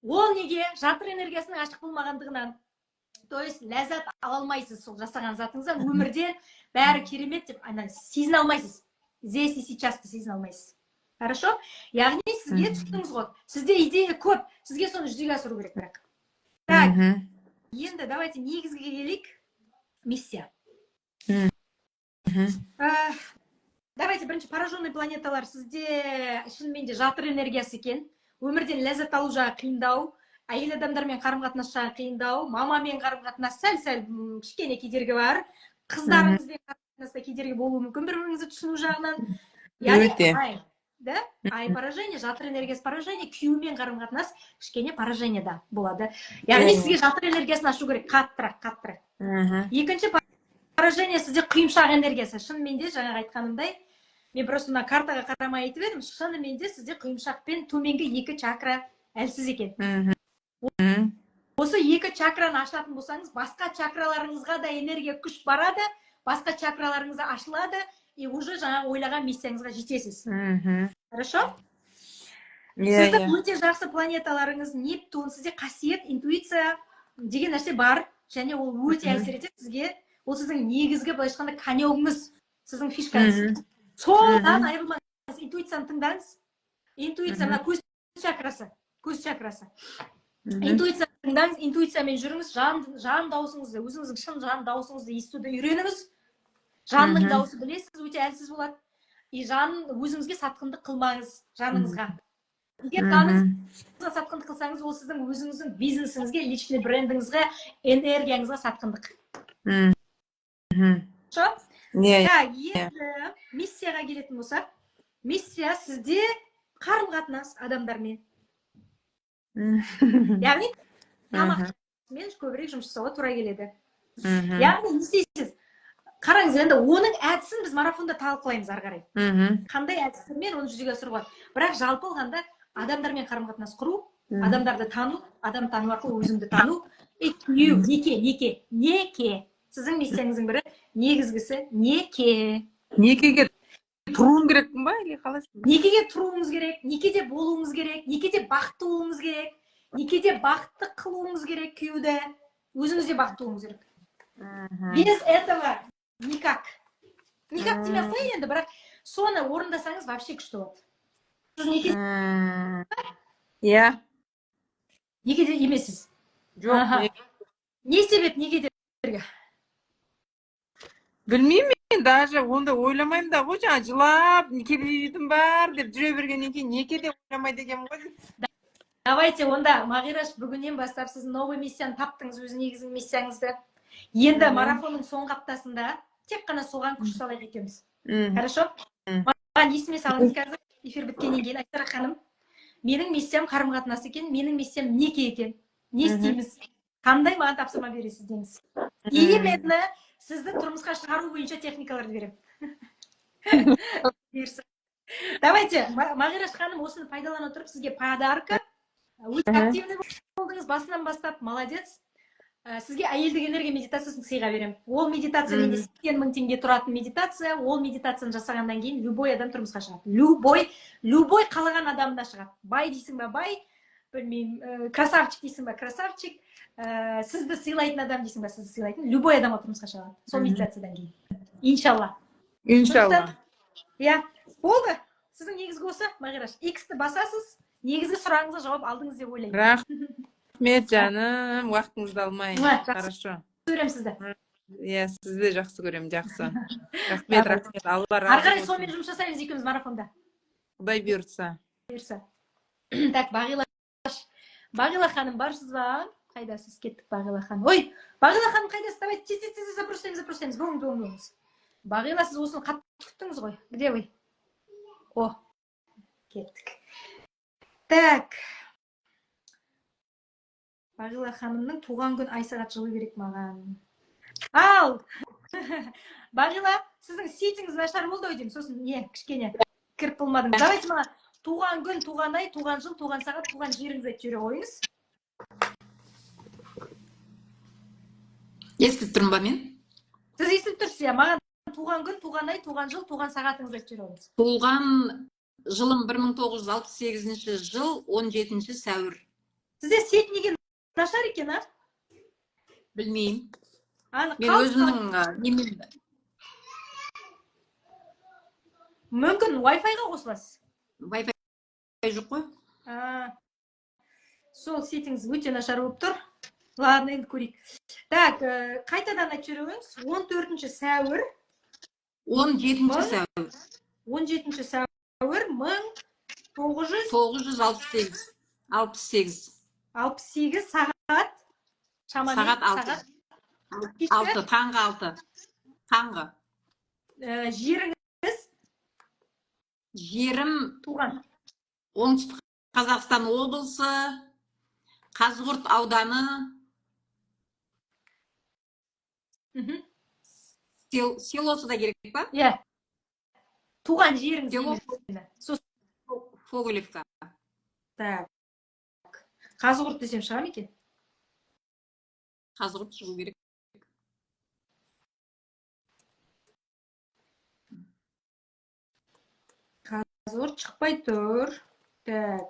Ол неге? Жатыр энергиясының ашық болмағандығынан. То есть ләззат ала алмайсыз сол жасаған затыңыздан, өмірден бәрі керемет деп сезіне алмайсыз. Здесь и сейчас сезіне алмайсыз. Хорошо? Яғни сізге түсіндіңіз ғой. Сізде идея көп, сізге соны жүзеге асыру керек бірақ. Так, енді давайте негізге келейік. Миссия. Давайте бірінші пораженный планеталар сізде шынымен де жатыр энергиясы екен. Өмірден ләззат алу жағы қиындау, әйел адамдармен қарым-қатынас жағы қиындау, мамамен қарым-қатынас сәл кішкене кедергі бар, қыздарыңызбен қарым-қатынаста кедергі болуы мүмкін бір-біріңізді түсіну жағынан. Яғни ай поражение, жатыр энергиясы поражение, күйеумен қарым-қатынас кішкене поражение да болады. Яғни сізге жатыр энергиясын ашу керек, қаттырақ. Екінші поражение сізде құйымшақ энергиясы. Шынымен де жаңағы айтқанымдай, мен просто мына картаға қарамай айтып едім, шынымен де сізде құйымшақпен төменгі 2 чакра әлсіз екен. Осы 2 чакраны ашатын болсаңыз, басқа чакраларыңызға да энергия күш барады, басқа чакраларыңыз ашылады, и уже жаңағы ойлаған миссияңызға жетесіз. Хорошо? Сіздің өте жақсы планеталарыңыз, Нептун, сізде қасиет, интуиция деген нәрсе бар, және ол өте әсер етеді сізге. Ол сіздің негізгі, былай айтқанда, конегіңіз, сіздің фишкаңыз. Солдан айырылмаңыз, интуицияны тыңдаңыз. Интуиция, мына көз чакрасы. Интуицияны тыңдаңыз, интуициямен жүріңіз, жан даусыңызды, өзіңіздің шын жан даусыңызды естуді үйреніңіз. Жанның даусы білесіз, өте әлсіз болады. И жанын өзіңізге сатқындық қылмаңыз, жаныңызға. Егер жаныңызға сатқындық қылсаңыз, ол сіздің өзіңіздің бизнесіңізге, личный брендіңізге, энергияңызға сатқындық. Енді миссияға келетін болсақ, миссия сізде қарым-қатынас адамдармен. Яғни тамақпен көбірек жұмыс жасауға тура келеді. Яғни не істейсіз? Қараңыз, енді оның әдісін біз марафонда талқылаймыз ары қарай. Қандай әдістермен оны жүзеге асыруға. Бірақ жалпы алғанда адамдармен қарым-қатынас құру, адамдарды тану, адам тану арқылы өзіңді тану, неке. Сіздің миссияңыздың бірі негізгісі неке. Некеге тұруым керекпін ба или қалайсың? Некеге тұруыңыз керек, некеде болуыңыз керек, некеде бақытты болуыңыз керек, некеде бақытты қылуыңыз керек күйеуді, өзіңіз де бақытты болуыңыз керек. Без этого никак. Никак демей ақ қояйын енді, бірақ соны орындасаңыз вообще күшті болады. Иә. Некеде емессіз. Жоқ. Не себеп некедерге? Білмеймін, мен даже онда ойламаймын да ғой, жаңа жылап, некеде дейтін бар деп жүре бергеннен кейін некеде ойламайды екенмін ғой. Давайте онда, Мағираш, бүгіннен бастап сіз новый миссияны таптыңыз, өз негізгі миссияңызды. Енді марафонның соңғы аптасында тек қана соған күш салайық екеуміз. Хорошо? Маған есіме салыңыз қазір, эфир біткеннен кейін, Айсара ханым, менің миссиям қарым-қатынас екен, менің миссиям неке екен. Не істейміз? Қандай маған тапсырма бересіз деңіз. Именно сізді тұрмысқа шығару бойынша техникаларды беремін. Давайте, Мағираш ханым, осыны пайдалана отырып, сізге подарка. Өте активный болдыңыз басынан бастап, молодец. Сізге әйелдік энергия медитациясын сыйға беремін. Ол медитация менде 80 000 теңге тұратын медитация. Ол медитацияны жасағаннан кейін любой адам тұрмысқа шығады. Любой қалаған адамда шығады. Бай дейсің ба, бай, білмеймін, красавчик дейсің ба, красавчик, сізді сыйлайтын адам дейсің ба, сізді сыйлайтын. Любой адамға тұрмысқа шығады. Сол медитациядан кейін. Иншалла. Иншалла. Иә, болды. Сіздің негізгі осы, Мағираш. X-ті басасыз, негізгі сұрағыңызға жауап алдыңыз деп ойлаймын. Рахмет жаным, уақытыңызды алмай. Хорошо. Көремін сізді. Иә, сізді жақсы көремін, жақсы. Рахмет, Алла разы болсын. Ары қарай сонымен жұмыс жасаймыз екеуміз марафонда. Құдай бұйыртса. Так, Бағила ханым, барсыз ба? Қайдасыз? Кеттік Бағила ханым. Ой, Бағила ханым қайдасыз? Давай, тез запросаймыз. Болыңыз. Бағила, сіз осыны қатты күттіңіз ғой. Где вы? О, кеттік. Так. Бағила ханымның туған күн ай сағат жылы керек маған. Ал! Бағила, сіздің сетіңіз нашар болды ой деймін. Сосын кішкене кіріп болмадыңыз. Давайте маған туған күн, туған ай, туған жыл, туған сағат, туған жеріңізді айтып жүре қойыңыз. Естіп тұрмын ба мен? Сіз естіп тұрсыз, маған туған күн, туған ай, туған жыл, туған сағатыңызды айтып жүре қойыңыз. Туған жылым 1968 жыл 17 сәуір. Сізде сет неге нашар екен, а? Білмеймін. Мен өзімнің мүмкін Wi-Fi-ға қосыласыз. Wi-Fi жоқ қой. Сол сетіңіз өте нашар болып тұр. Ладно, енді көрейік. Так, қайтадан айтып жүре қойыңыз. 14 сәуір. 17 сәуір. 17 сәуір 1968. 68 сағат. Сағат 6. Таңғы 6. Таңғы. Жеріңіз? Жерім Туған. Оңтүстік Қазақстан облысы, Қазығұрт ауданы, селосы да керек па? Иә. Туған жеріңіз. Фоголевка. Так. Қазығұрт десем шыға ма екен? Қазығұрт шығу керек. Қазығұрт шықпай тұр. Так.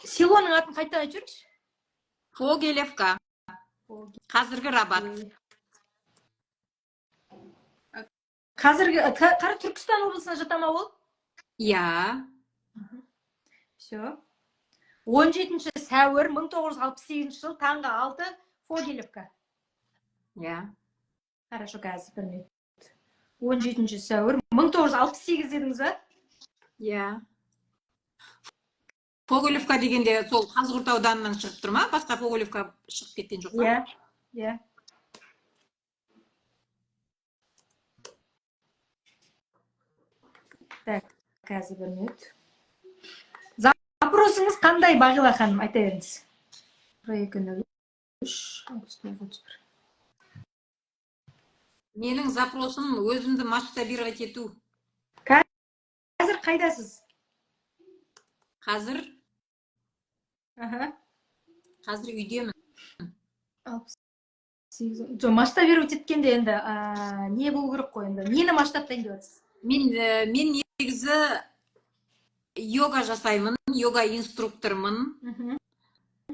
Селоның атын қайта айтып жүрікші? Фогелевка. Қазіргі Рабат. Қазіргі Қара Түркістан облысына жата ма ол? Иә. Все. 17 сәуір 1968 жыл таңғы 6 Фогелевка. Иә. Хорошо, қазір бір минут. 17 сәуір 1968 дедіңіз ба? Иә. Фоголевка дегенде сол Қазығұрт ауданынан шығып тұр ма? Басқа Фоголевка шығып кеткен жоқ па? Иә. Так, қазір бір минут. Запросыңыз қандай, Бағила ханым, айта беріңіз. 2-0-3-69-31. Менің запросым өзімді масштабировать ету. Қазір қайдасыз? Қазір үйдемін. жоқ, масштабировать еткенде енді не болу керек қой енді, нені масштабтайын деп жатсыз? Мен негізі йога жасаймын, йога инструктормын.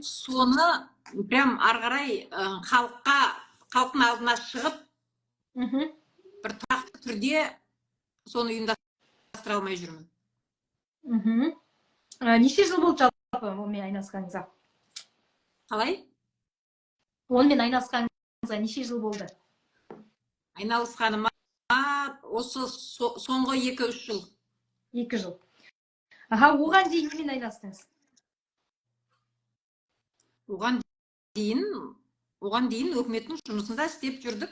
Соны прям ары қарай халықтың алдына шығып, бір тұрақты түрде соны ұйымдастыра алмай жүрмін. Неше жыл болды жалпы онымен айналысқаныңызға? Қалай? Онымен айналысқаныңызға неше жыл болды? Айналысқаныма осы соңғы 2-3 жыл. 2 жыл. Оған дейін немен айналыстыңыз? Оған дейін өкіметтің жұмысында істеп жүрдік.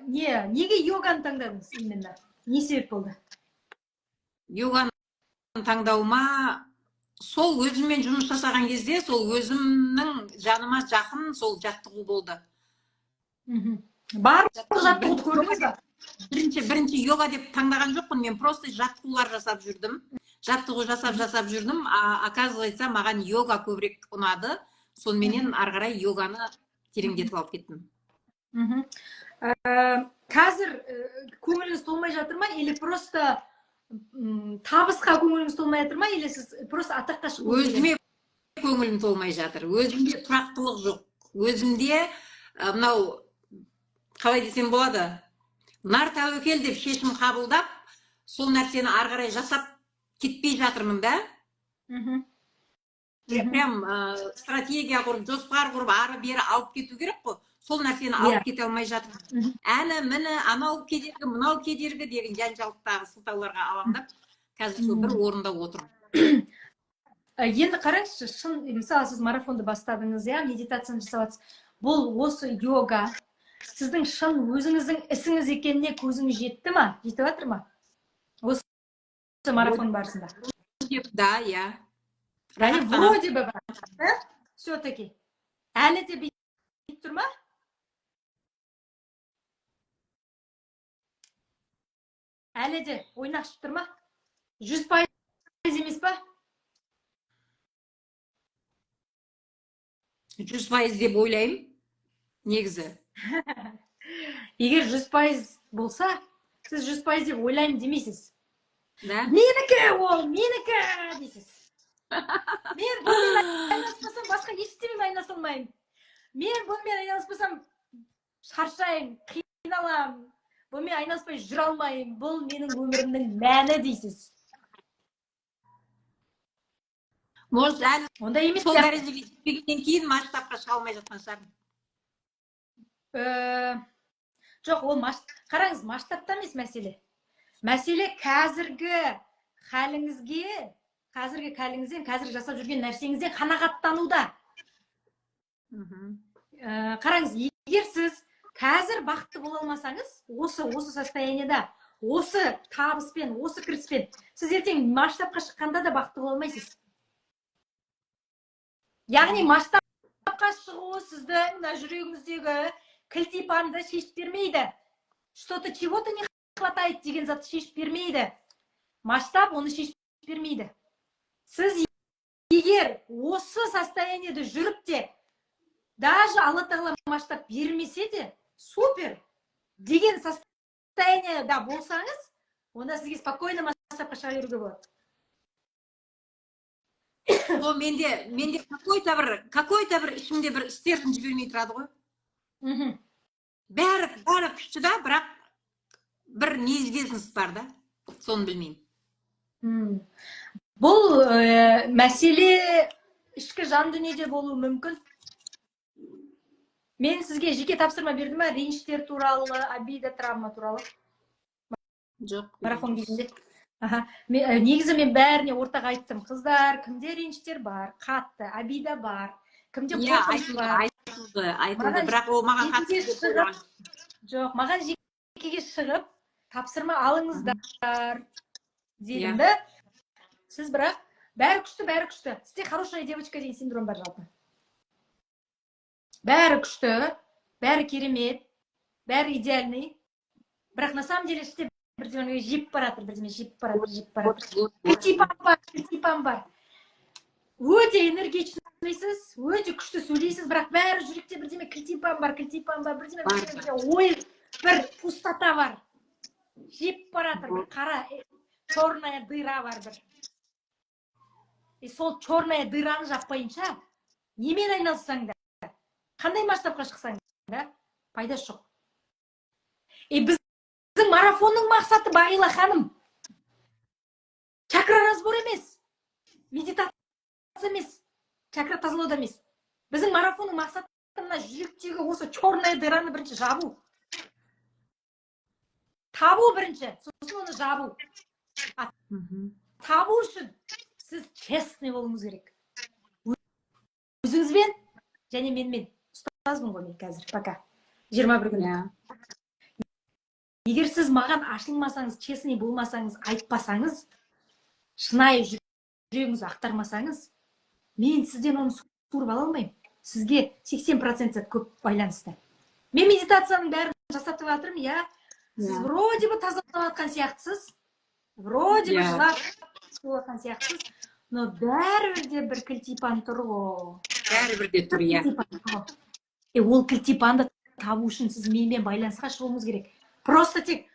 Неге йоганы таңдадыңыз именно? Не себеп болды? Йоганы таңдауыма сол өзіммен жұмыс жасаған кезде, сол өзімнің жаныма жақын сол жаттығу болды. Барлық жаттығуды көрдіңіз ба? Бірінші йога деп таңдаған жоқпын, мен просто жаттығулар жасап жүрдім. Жаттығу жасап жүрдім. Оказывается, маған йога көбірек ұнады. Сонымен ары қарай йоганы тереңдетіп алып кеттім. Қазір көңіліңіз толмай жатыр ма, или просто табысқа көңіліңіз толмай жатыр ма, или сіз просто атаққа шығу? Өзіме көңілім толмай жатыр. Өзімде тұрақтылық жоқ. Өзімде мынау қалай десем болады? Нар тәуекел деп шешім қабылдап, сол нәрсені ары қарай жасап кетпей жатырмын да. Прям стратегия құрып, жоспар құрып, ары бері алып кету керек қой. Сол нәрсені алып кете алмай жатырмын. Әні, міні, анау кедергі, мынау кедергі деген жанжалықтағы сылтауларға алаңдап, қазір сол бір орында отырмын. Енді қараңызшы, шын, мысалы сіз марафонды бастадыңыз, медитацияны жасап жатсыз. Бұл осы йога сіздің шын өзіңіздің ісіңіз екеніне көзіңіз жетті ма? Жетіп жатыр ма? Осы марафон барысында. Да, я. Вроде бы бар. Все-таки. Әлі де бүйтіп тұр ма? Әлі де ойнақшып тұр ма? 100% емес па? 100% деп ойлаймын, негізі. Егер 100% болса, сіз 100% деп ойлаймын демейсіз. Да? Менікі ол, менікі дейсіз. Мен бұнымен айналыспасам, басқа ештеңемен айналыса алмаймын. Мен бұнымен айналыспасам, шаршаймын, қиналам. Бұнымен айналыспай жүре алмаймын. Бұл менің өмірімнің мәні дейсіз. Может, әлі онда емес сол дәрежеге жетпегеннен кейін масштабқа шыға алмай жатқан шығармын. Жоқ, ол қараңыз, масштабта емес мәселе. Мәселе қазіргі халіңізден, қазіргі жасап жүрген нәрсеңізден қанағаттануда. Қараңыз, егер сіз қазір бақытты бола алмасаңыз, осы состояниеда, осы табыспен, осы кіріспен, сіз ертең масштабқа шыққанда да бақытты бола алмайсыз. Яғни масштабқа шығу сіздің жүрегіңіздегі кілтипанды шешіп бермейді. Что-то чего-то не хватает деген затты шешіп бермейді. Масштаб оны шешіп бермейді. Сіз егер осы состояниеде жүріп те, даже Алла Тағала масштаб бермесе де, супер деген состояниеда болсаңыз, онда сізге спокойно масштабқа шыға беруге болады. Менде какой-то бір ішімде бір стержень жібермей тұрады ғой. Бәрі күшті да, бірақ бір неизвестность бар да, соны білмеймін. Бұл мәселе ішкі жан дүниеде болуы мүмкін. Мен сізге жеке тапсырма бердім ме, реніштер туралы, обида, травма туралы? Жоқ. Марафон кезінде. Негізі мен бәріне ортаға айттым. Қыздар, кімде реніштер бар, қатты, обида бар, кімде қорқыныш бар. Айтылды, бірақ ол маған қатты. Жоқ, маған жекеге шығып, тапсырма алыңыздар дедім. Сіз бірақ бәрі күшті. Сізде хорошая девочка деген синдром бар жалпы. Бәрі күшті, бәрі керемет, бәрі идеальный. Бірақ на самом деле іште бірдеңе жеп баратыр. Кілтипан бар. Өте энергичный сөйлейсіз, өте күшті сөйлейсіз, бірақ бәрі жүректе бірдеме кілтипан бар, бірдеме ой, бір пустота бар. Жеп баратыр, бір қара черная дыра бар бір. Сол черная дыраны жаппайынша, немен айналыссаң да, қандай масштабқа шықсаң да, пайдасы жоқ. Біздің марафонның мақсаты, Бағила ханым, чакра разбор емес, медитация емес, чакра тазалау емес. Біздің марафонның мақсаты мына жүректегі осы черная дыраны бірінші жабу. Табу бірінші, сосын оны жабу. Табу үшін сіз честный болуыңыз керек. Өзіңізбен және менімен. Ұстазбын ғой мен қазір, пока. 21 күн. Егер сіз маған ашылмасаңыз, честный болмасаңыз, айтпасаңыз, шынайы жүрегіңізді ақтармасаңыз, мен сізден оны суырып ала алмаймын. Сізге 80% көп байланысты. Мен медитацияның бәрін жасатып жатырмын, я. Сіз вроде бы тазалап жатқан сияқтысыз, вроде бы жылап жатқан сияқтысыз, но бәрібірде бір кілтипан тұр ғой. Бәрібірде тұр, иә. Ол кілтипанды табу үшін сіз менімен байланысқа шығуыңыз керек. Просто тек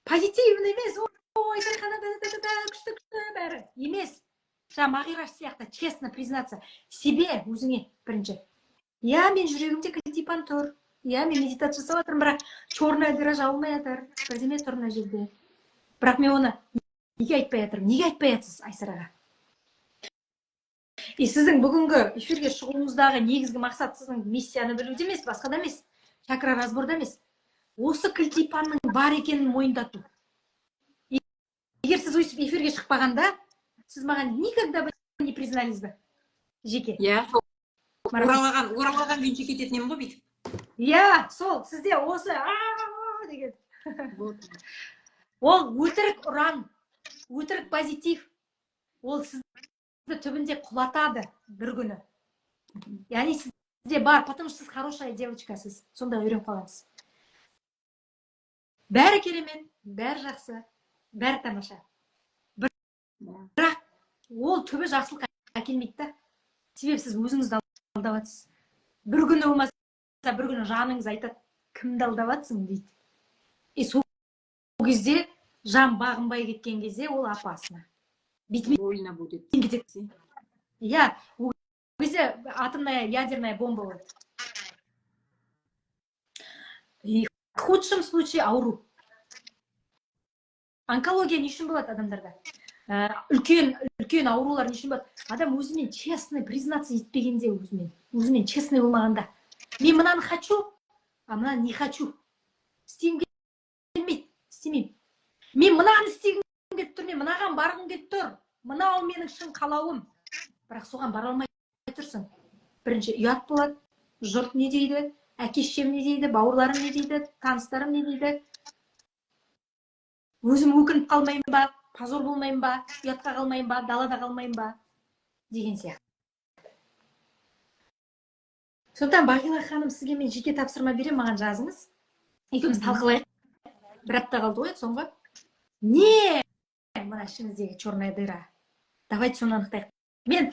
позитивный емес, ой, күшті бәрі емес. Жаңа Мағираш сияқты честно признаться себе, өзіңе бірінші. Я, мен жүрегімде кілтипан тұр. Я, мен медитация жасап жатырмын, бірақ черная дыра жабылмай жатыр. Бірдеме тұр мына жерде. Бірақ мен оны неге айтпай жатырмын? Неге айтпай жатсыз Айсараға? Сіздің бүгінгі эфирге шығуыңыздағы негізгі мақсат сіздің миссияны білуде емес, басқада емес, чакра разборда емес. Осы кілтипанның бар екенін мойындату. Егер сіз өйстіп эфирге шықпағанда, сіз маған никогда бы не признались бы. Жеке. Иә, оралаған күйінше кететінем ғой бүйтіп. Иә, сол, сізде осы деген. Ол өтірік ұран, өтірік позитив. Ол сізді түбінде құлатады бір күні. Яғни сізде бар, потому что сіз хорошая девочкасыз. Сонда үйреніп қаласыз. Бәрі керемет, бәрі жақсы, бәрі тамаша. Бірақ ол түбі жақсылық әкелмейді да. Себебі сіз өзіңізді алдап жатсыз. Бір күні болмаса, бір күні жаныңыз айтады, кімді алдап жатсың дейді. Сол кезде жан бағынбай кеткен кезде ол опасно. Больно будет. Иә, ол кезде атомная ядерная бомба болады. И в худшем случае ауру. Онкология не үшін болады адамдарда? Үлкен аурулар не үшін болады? Адам өзімен честный признаться етпегенде өзімен честный болмағанда. Мен мынаны хочу, а мынаны не хочу. Істейім келмейді, істемеймін. Мен мынаны істегім келіп тұр, мен мынаған барғым келіп тұр. Мынау менің шын қалауым. Бірақ соған бара алмай тұрсың. Бірінші ұят болады, жұрт не дейді, әке-шешем не дейді, бауырларым не дейді, таныстарым не дейді. Өзім өкініп қалмайым ба, позор болмайым ба, ұятқа қалмайым ба, далада қалмайым ба, деген сияқты. Сондықтан Бағила ханым, сізге мен жеке тапсырма беремін, маған жазыңыз. Екеуміз талқылайық. Бір апта қалды ғой, соңғы. Не? Мына ішіңіздегі черная дыра. Давайте соны анықтайық. Мен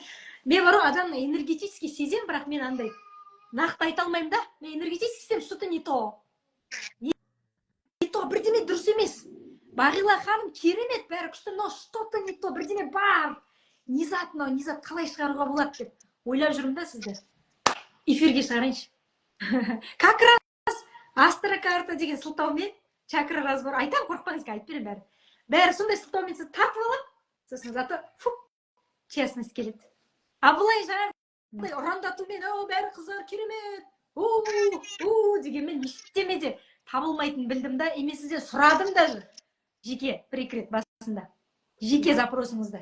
бар адам энергетически сезем, бірақ мен андай нақты айта алмаймын да. Мен энергетически сезем, что-то не то. Не то, бірдеме дұрыс емес. Бағила ханым керемет, бәрі күшті, но что-то не то, бірдеме бар. Низат қалай шығаруға болады деп ойлап жүрмін да сізді. Эфирге шығарайыншы. Как раз астрокарта деген сылтаумен чакра разбор. Айтам, қорқпаңызға, айтып берем бәрі. Бәрі сондай сылтаумен сіз тартып алып, сосын заты честность келеді. А былай жаңағыдай ұрандатумен, бәрі қыздар керемет, дегенмен ештемеде табылмайтын білдім да, емес сізден сұрадым даже. Жеке прикрет басында. Жеке запросыңызда.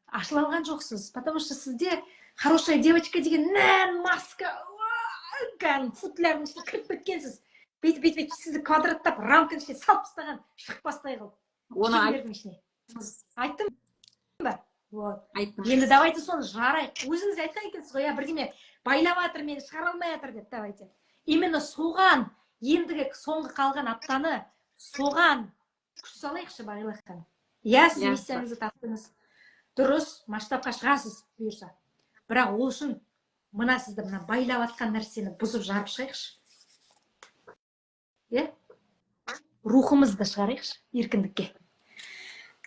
Ашыла алған жоқсыз, потому что сізде хорошая девочка деген маска, футлярдың ішіне кіріп кеткенсіз. Бейтіп, сізді квадраттап, рамканың ішіне салып тастаған, шықпастай қылып. Оны айттым ба? Енді давайте соны жарайық. Өзіңіз айтқан екенсіз ғой, бірдеме байлап жатыр, мені шығара алмай жатыр деп, давайте. Именно соған, ендігі соңғы қалған аптаны, соған күш салайықшы, Бағила ханым. Я сіз миссияңызды таптыңыз. Дұрыс, масштабқа шығасыз, бұйырса. Бірақ ол үшін мына сізді мына байлап атқан нәрсені бұзып жарып шығайықшы. Иә? Рухымызды шығарайықшы еркіндікке.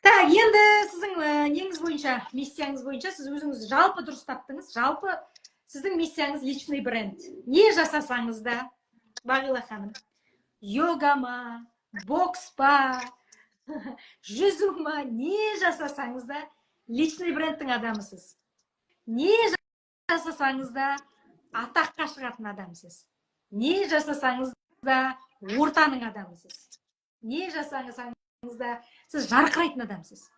Так, енді сіздің неңіз бойынша, миссияңыз бойынша сіз өзіңізді жалпы дұрыс таптыңыз. Жалпы сіздің миссияңыз личный бренд. Не жасасаңыз да, Бағила ханым, йога ма, бокс па, жүзу ма, не жасасаңыз да, личный брендтің адамысыз. Не жасасаңыз да, атаққа шығатын адамсыз. Не жасасаңыз да, ортаның адамысыз. Не жасасаңыз да, сіз жарқырайтын адамсыз.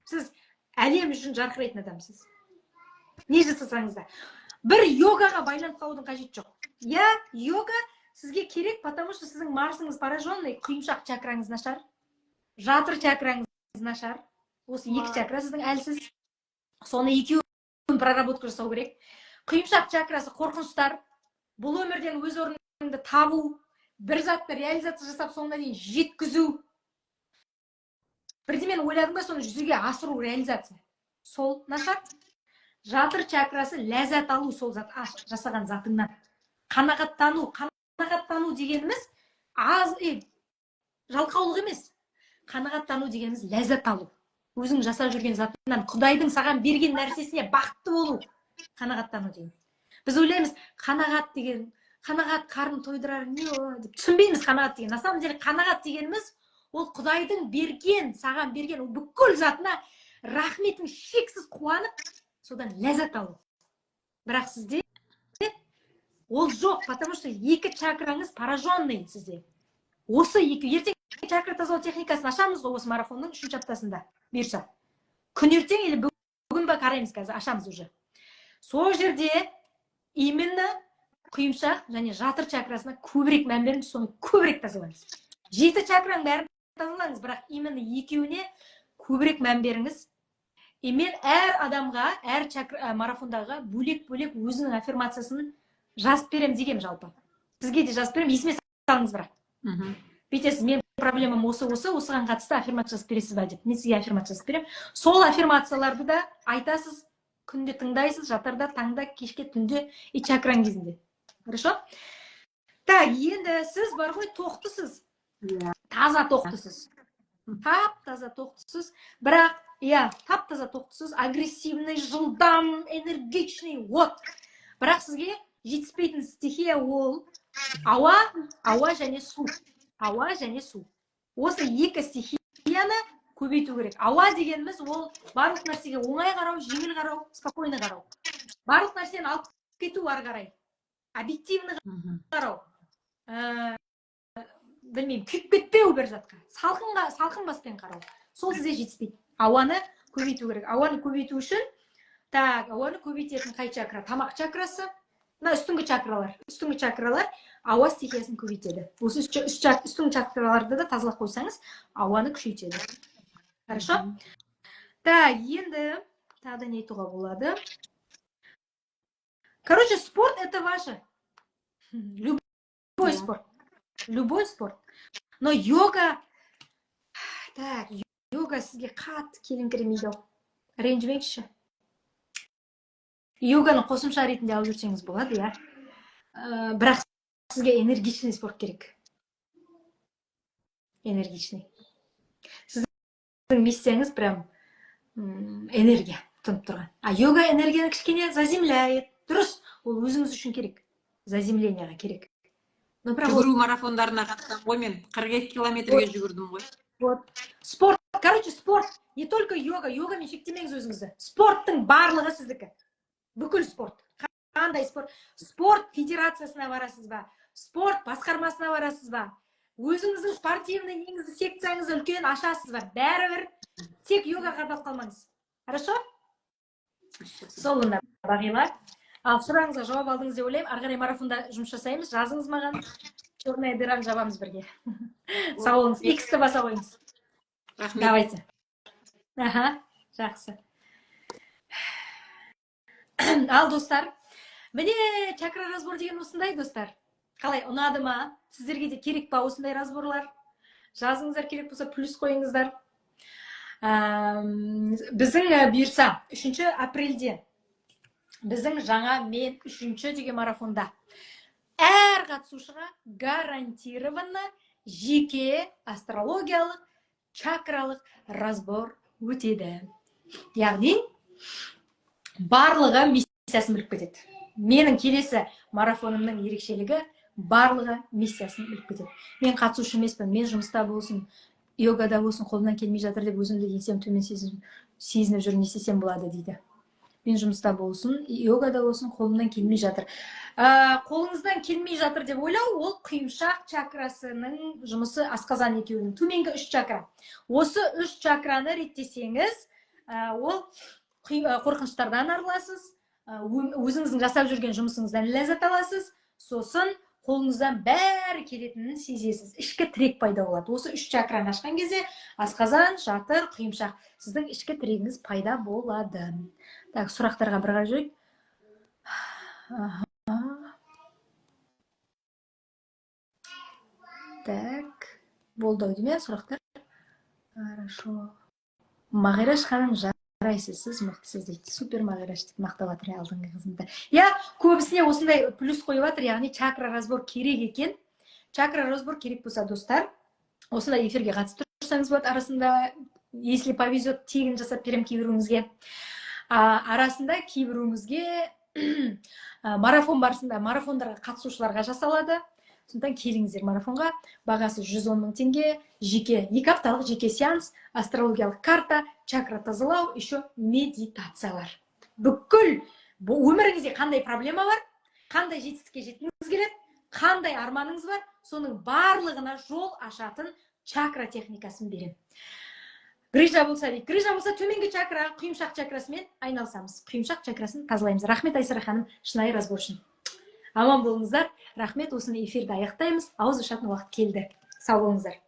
Сіз әлем үшін жарқырайтын адамсыз. Не жасасаңыз да. Бір йогаға байланып қалудың қажеті жоқ. Я, йога сізге керек, потому что сіздің Марсыңыз пораженный, құйымшақ чакраңыз нашар, жатыр чакраңыз нашар. Осы екі чакра сіздің әлсіз. Соны екеуін проработка жасау керек. Құйымшақ чакрасы қорқыныштар, бұл өмірден өз орныңды табу, бір затты реализация жасап соңына дейін жеткізу. Бірде мен ойладым ба, соны жүзеге асыру, реализация. Сол нашар. Жатыр чакрасы ләззат алу, сол зат жасаған затыңнан. Қанағаттану дегеніміз жалқаулық емес. Қанағаттану дегеніміз ләззат алу. Өзің жасап жүрген затыңнан, Құдайдың саған берген нәрсесіне бақытты болу. Қанағаттану деген. Біз ойлаймыз, қанағат деген, қанағат қарын тойдырар не деп түсінбейміз қанағат деген. На самом деле қанағат дегеніміз ол Құдайдың берген, саған берген бүкіл затына рахметің шексіз қуанып, содан ләззат алу. Бірақ сізде ол жоқ, потому что екі чакраңыз пораженный сізде. Осы екі, ертең чакра тазалау техникасын ашамыз ғой осы марафонның 3-ші аптасында. Бұйырса. Күн ертең или бүгін ба қараймыз қазір, ашамыз уже. Сол жерде именно құйымшақ және жатыр чакрасына көбірек мән беріңіз, соны көбірек тазалаңыз. 7 чакраның бәрін тазалаңыз, бірақ именно екеуіне көбірек мән беріңіз. И мен әр адамға, әр марафондағы бөлек-бөлек өзінің аффирмациясын жазып берем дегем жалпы. Бізге де жазып берем, есіме салыңыз бірақ. Бүйтесіз, мен проблемам осыған қатысты аффирмация жазып бересіз ба деп. Мен сізге аффирмация жазып берем. Сол аффирмацияларды да айтасыз, күнде тыңдайсыз, жатарда, таңда, кешке, түнде и чакраң кезінде. Хорошо? Так, енді сіз бар ғой тоқтысыз. Таза тоқтысыз. Тап-таза тоқтысыз. Бірақ, тап-таза тоқтысыз, агрессивный, жылдам, энергичный, вот. Бірақ сізге жетіспейтін стихия ол ауа және су. Ауа және су. Осы екі стихияны көбейту керек. Ауа дегеніміз ол барлық нәрсеге оңай қарау, жеңіл қарау, спокойно қарау. Барлық нәрсені алып кету ары қарай. Объективны қарау. Білмеймін, күйіп кетпеу бір затқа. Салқын баспен қарау. Сол сізде жетіспейді. Ауаны көбейту керек. Ауаны көбейту үшін, ауаны көбейтетін қай чакра? Тамақ чакрасы. Мына үстіңгі чакралар ауа стихиясын көбейтеді. Осы үстіңгі чакраларды да тазалап қойсаңыз, ауаны күшейтеді. Хорошо? Енді тағы не айтуға болады? Короче, спорт это ваше. Любой спорт. Любой спорт. Но йога, йога сізге қатты келіңкіремейді. Ренжімеңізші. Йоганы қосымша ретінде алып жүрсеңіз болады, я. Бірақ сізге энергичный спорт керек. Энергичный. Сіздің миссияңыз прям энергия тұнып тұрған. А йога энергияны кішкене заземляет. Дұрыс, ол өзіңіз үшін керек. Заземленияға керек. Жүгіру марафондарына қатысам ғой, мен 42 километрге жүгірдім ғой. Вот. Спорт, короче, спорт. Не только йога, йогамен шектемеңіз өзіңізді. Спорттың барлығы сіздікі. Бүкіл спорт. Қандай спорт? Спорт федерациясына барасыз ба? Спорт басқармасына барасыз ба? Өзіңіздің спортивный неңізді секцияңыз үлкен ашасыз ба? Бәрібір тек йогаға арнап қалмаңыз. Хорошо? Солында Бағила. Ал сұрағыңызға жауап алдыңыз деп ойлаймын. Ары қарай марафонда жұмыс жасаймыз. Жазыңыз маған. Черная дыраны жабамыз бірге. Сау болыңыз. X-ті баса қойыңыз. Рахмет. Давайте. Жақсы. Ал достар, міне чакра разбор деген осындай достар. Қалай, ұнады ма? Сіздерге де керек па осындай разборлар? Жазыңыздар, керек болса плюс қойыңыздар. Біздің бұйырса 3 апрельде біздің жаңа мен 3-ші деген марафонда әр қатысушыға гарантированно жеке астрологиялық чакралық разбор өтеді. Яғни барлығы миссиясын біліп кетеді. Менің келесі марафонымның ерекшелігі барлығы миссиясын біліп кетеді. Мен қатысушы емеспін, мен жұмыста болсын, йогада болсын, қолымнан келмей жатыр деп өзімді еңсем төмен сезініп жүрмін, не істесем болады дейді. Мен жұмыста болсын, йогада болсын, қолымнан келмей жатыр. Қолыңыздан келмей жатыр деп ойлау, ол құйымшақ чакрасының жұмысы, асқазан екеуінің төменгі 3 чакра. Осы 3 чакраны реттесеңіз, ол қорқыныштардан арыласыз, өзіңіздің жасап жүрген жұмысыңыздан ләззат аласыз, сосын қолыңыздан бәрі келетінін сезесіз. Ішкі тірек пайда болады. Осы 3 чакраны ашқан кезде асқазан, жатыр, құйымшақ, сіздің ішкі тірегіңіз пайда болады. Так, сұрақтарға бір қарап жүрейік. Так, болды ау деймін, сұрақтар? Хорошо. Мағираш ханым, жарайсыз, сіз мықтысыз дейді. Супер, Мағираш дейді, мақтап жатыр алдыңғы қызымды. Көбісіне осындай плюс қойып жатыр, яғни чакра разбор керек екен. Чакра разбор керек болса, достар, осындай эфирге қатысып тұрсаңыз болады, арасында, если повезет, тегін жасап берем кейбіреуіңізге. Арасында кейбіреуіңізге марафон барысында марафондарға қатысушыларға жасалады. Сондықтан келіңіздер марафонға. Бағасы 110 мың теңге, жеке 2 апталық жеке сеанс, астрологиялық карта, чакра тазалау, еще медитациялар. Бүкіл өміріңізде қандай проблема бар, қандай жетістікке жеткіңіз келеді, қандай арманыңыз бар, соның барлығына жол ашатын чакра техникасын берем. Грижа болса дейді. Грижа болса төменгі чакра, құйымшақ чакрасымен айналысамыз. Құйымшақ чакрасын тазалаймыз. Рахмет, Айсара ханым, шынайы разбор үшін. Аман болыңыздар. Рахмет, осыны эфирді аяқтаймыз. Ауыз ашатын уақыт келді. Сау болыңыздар.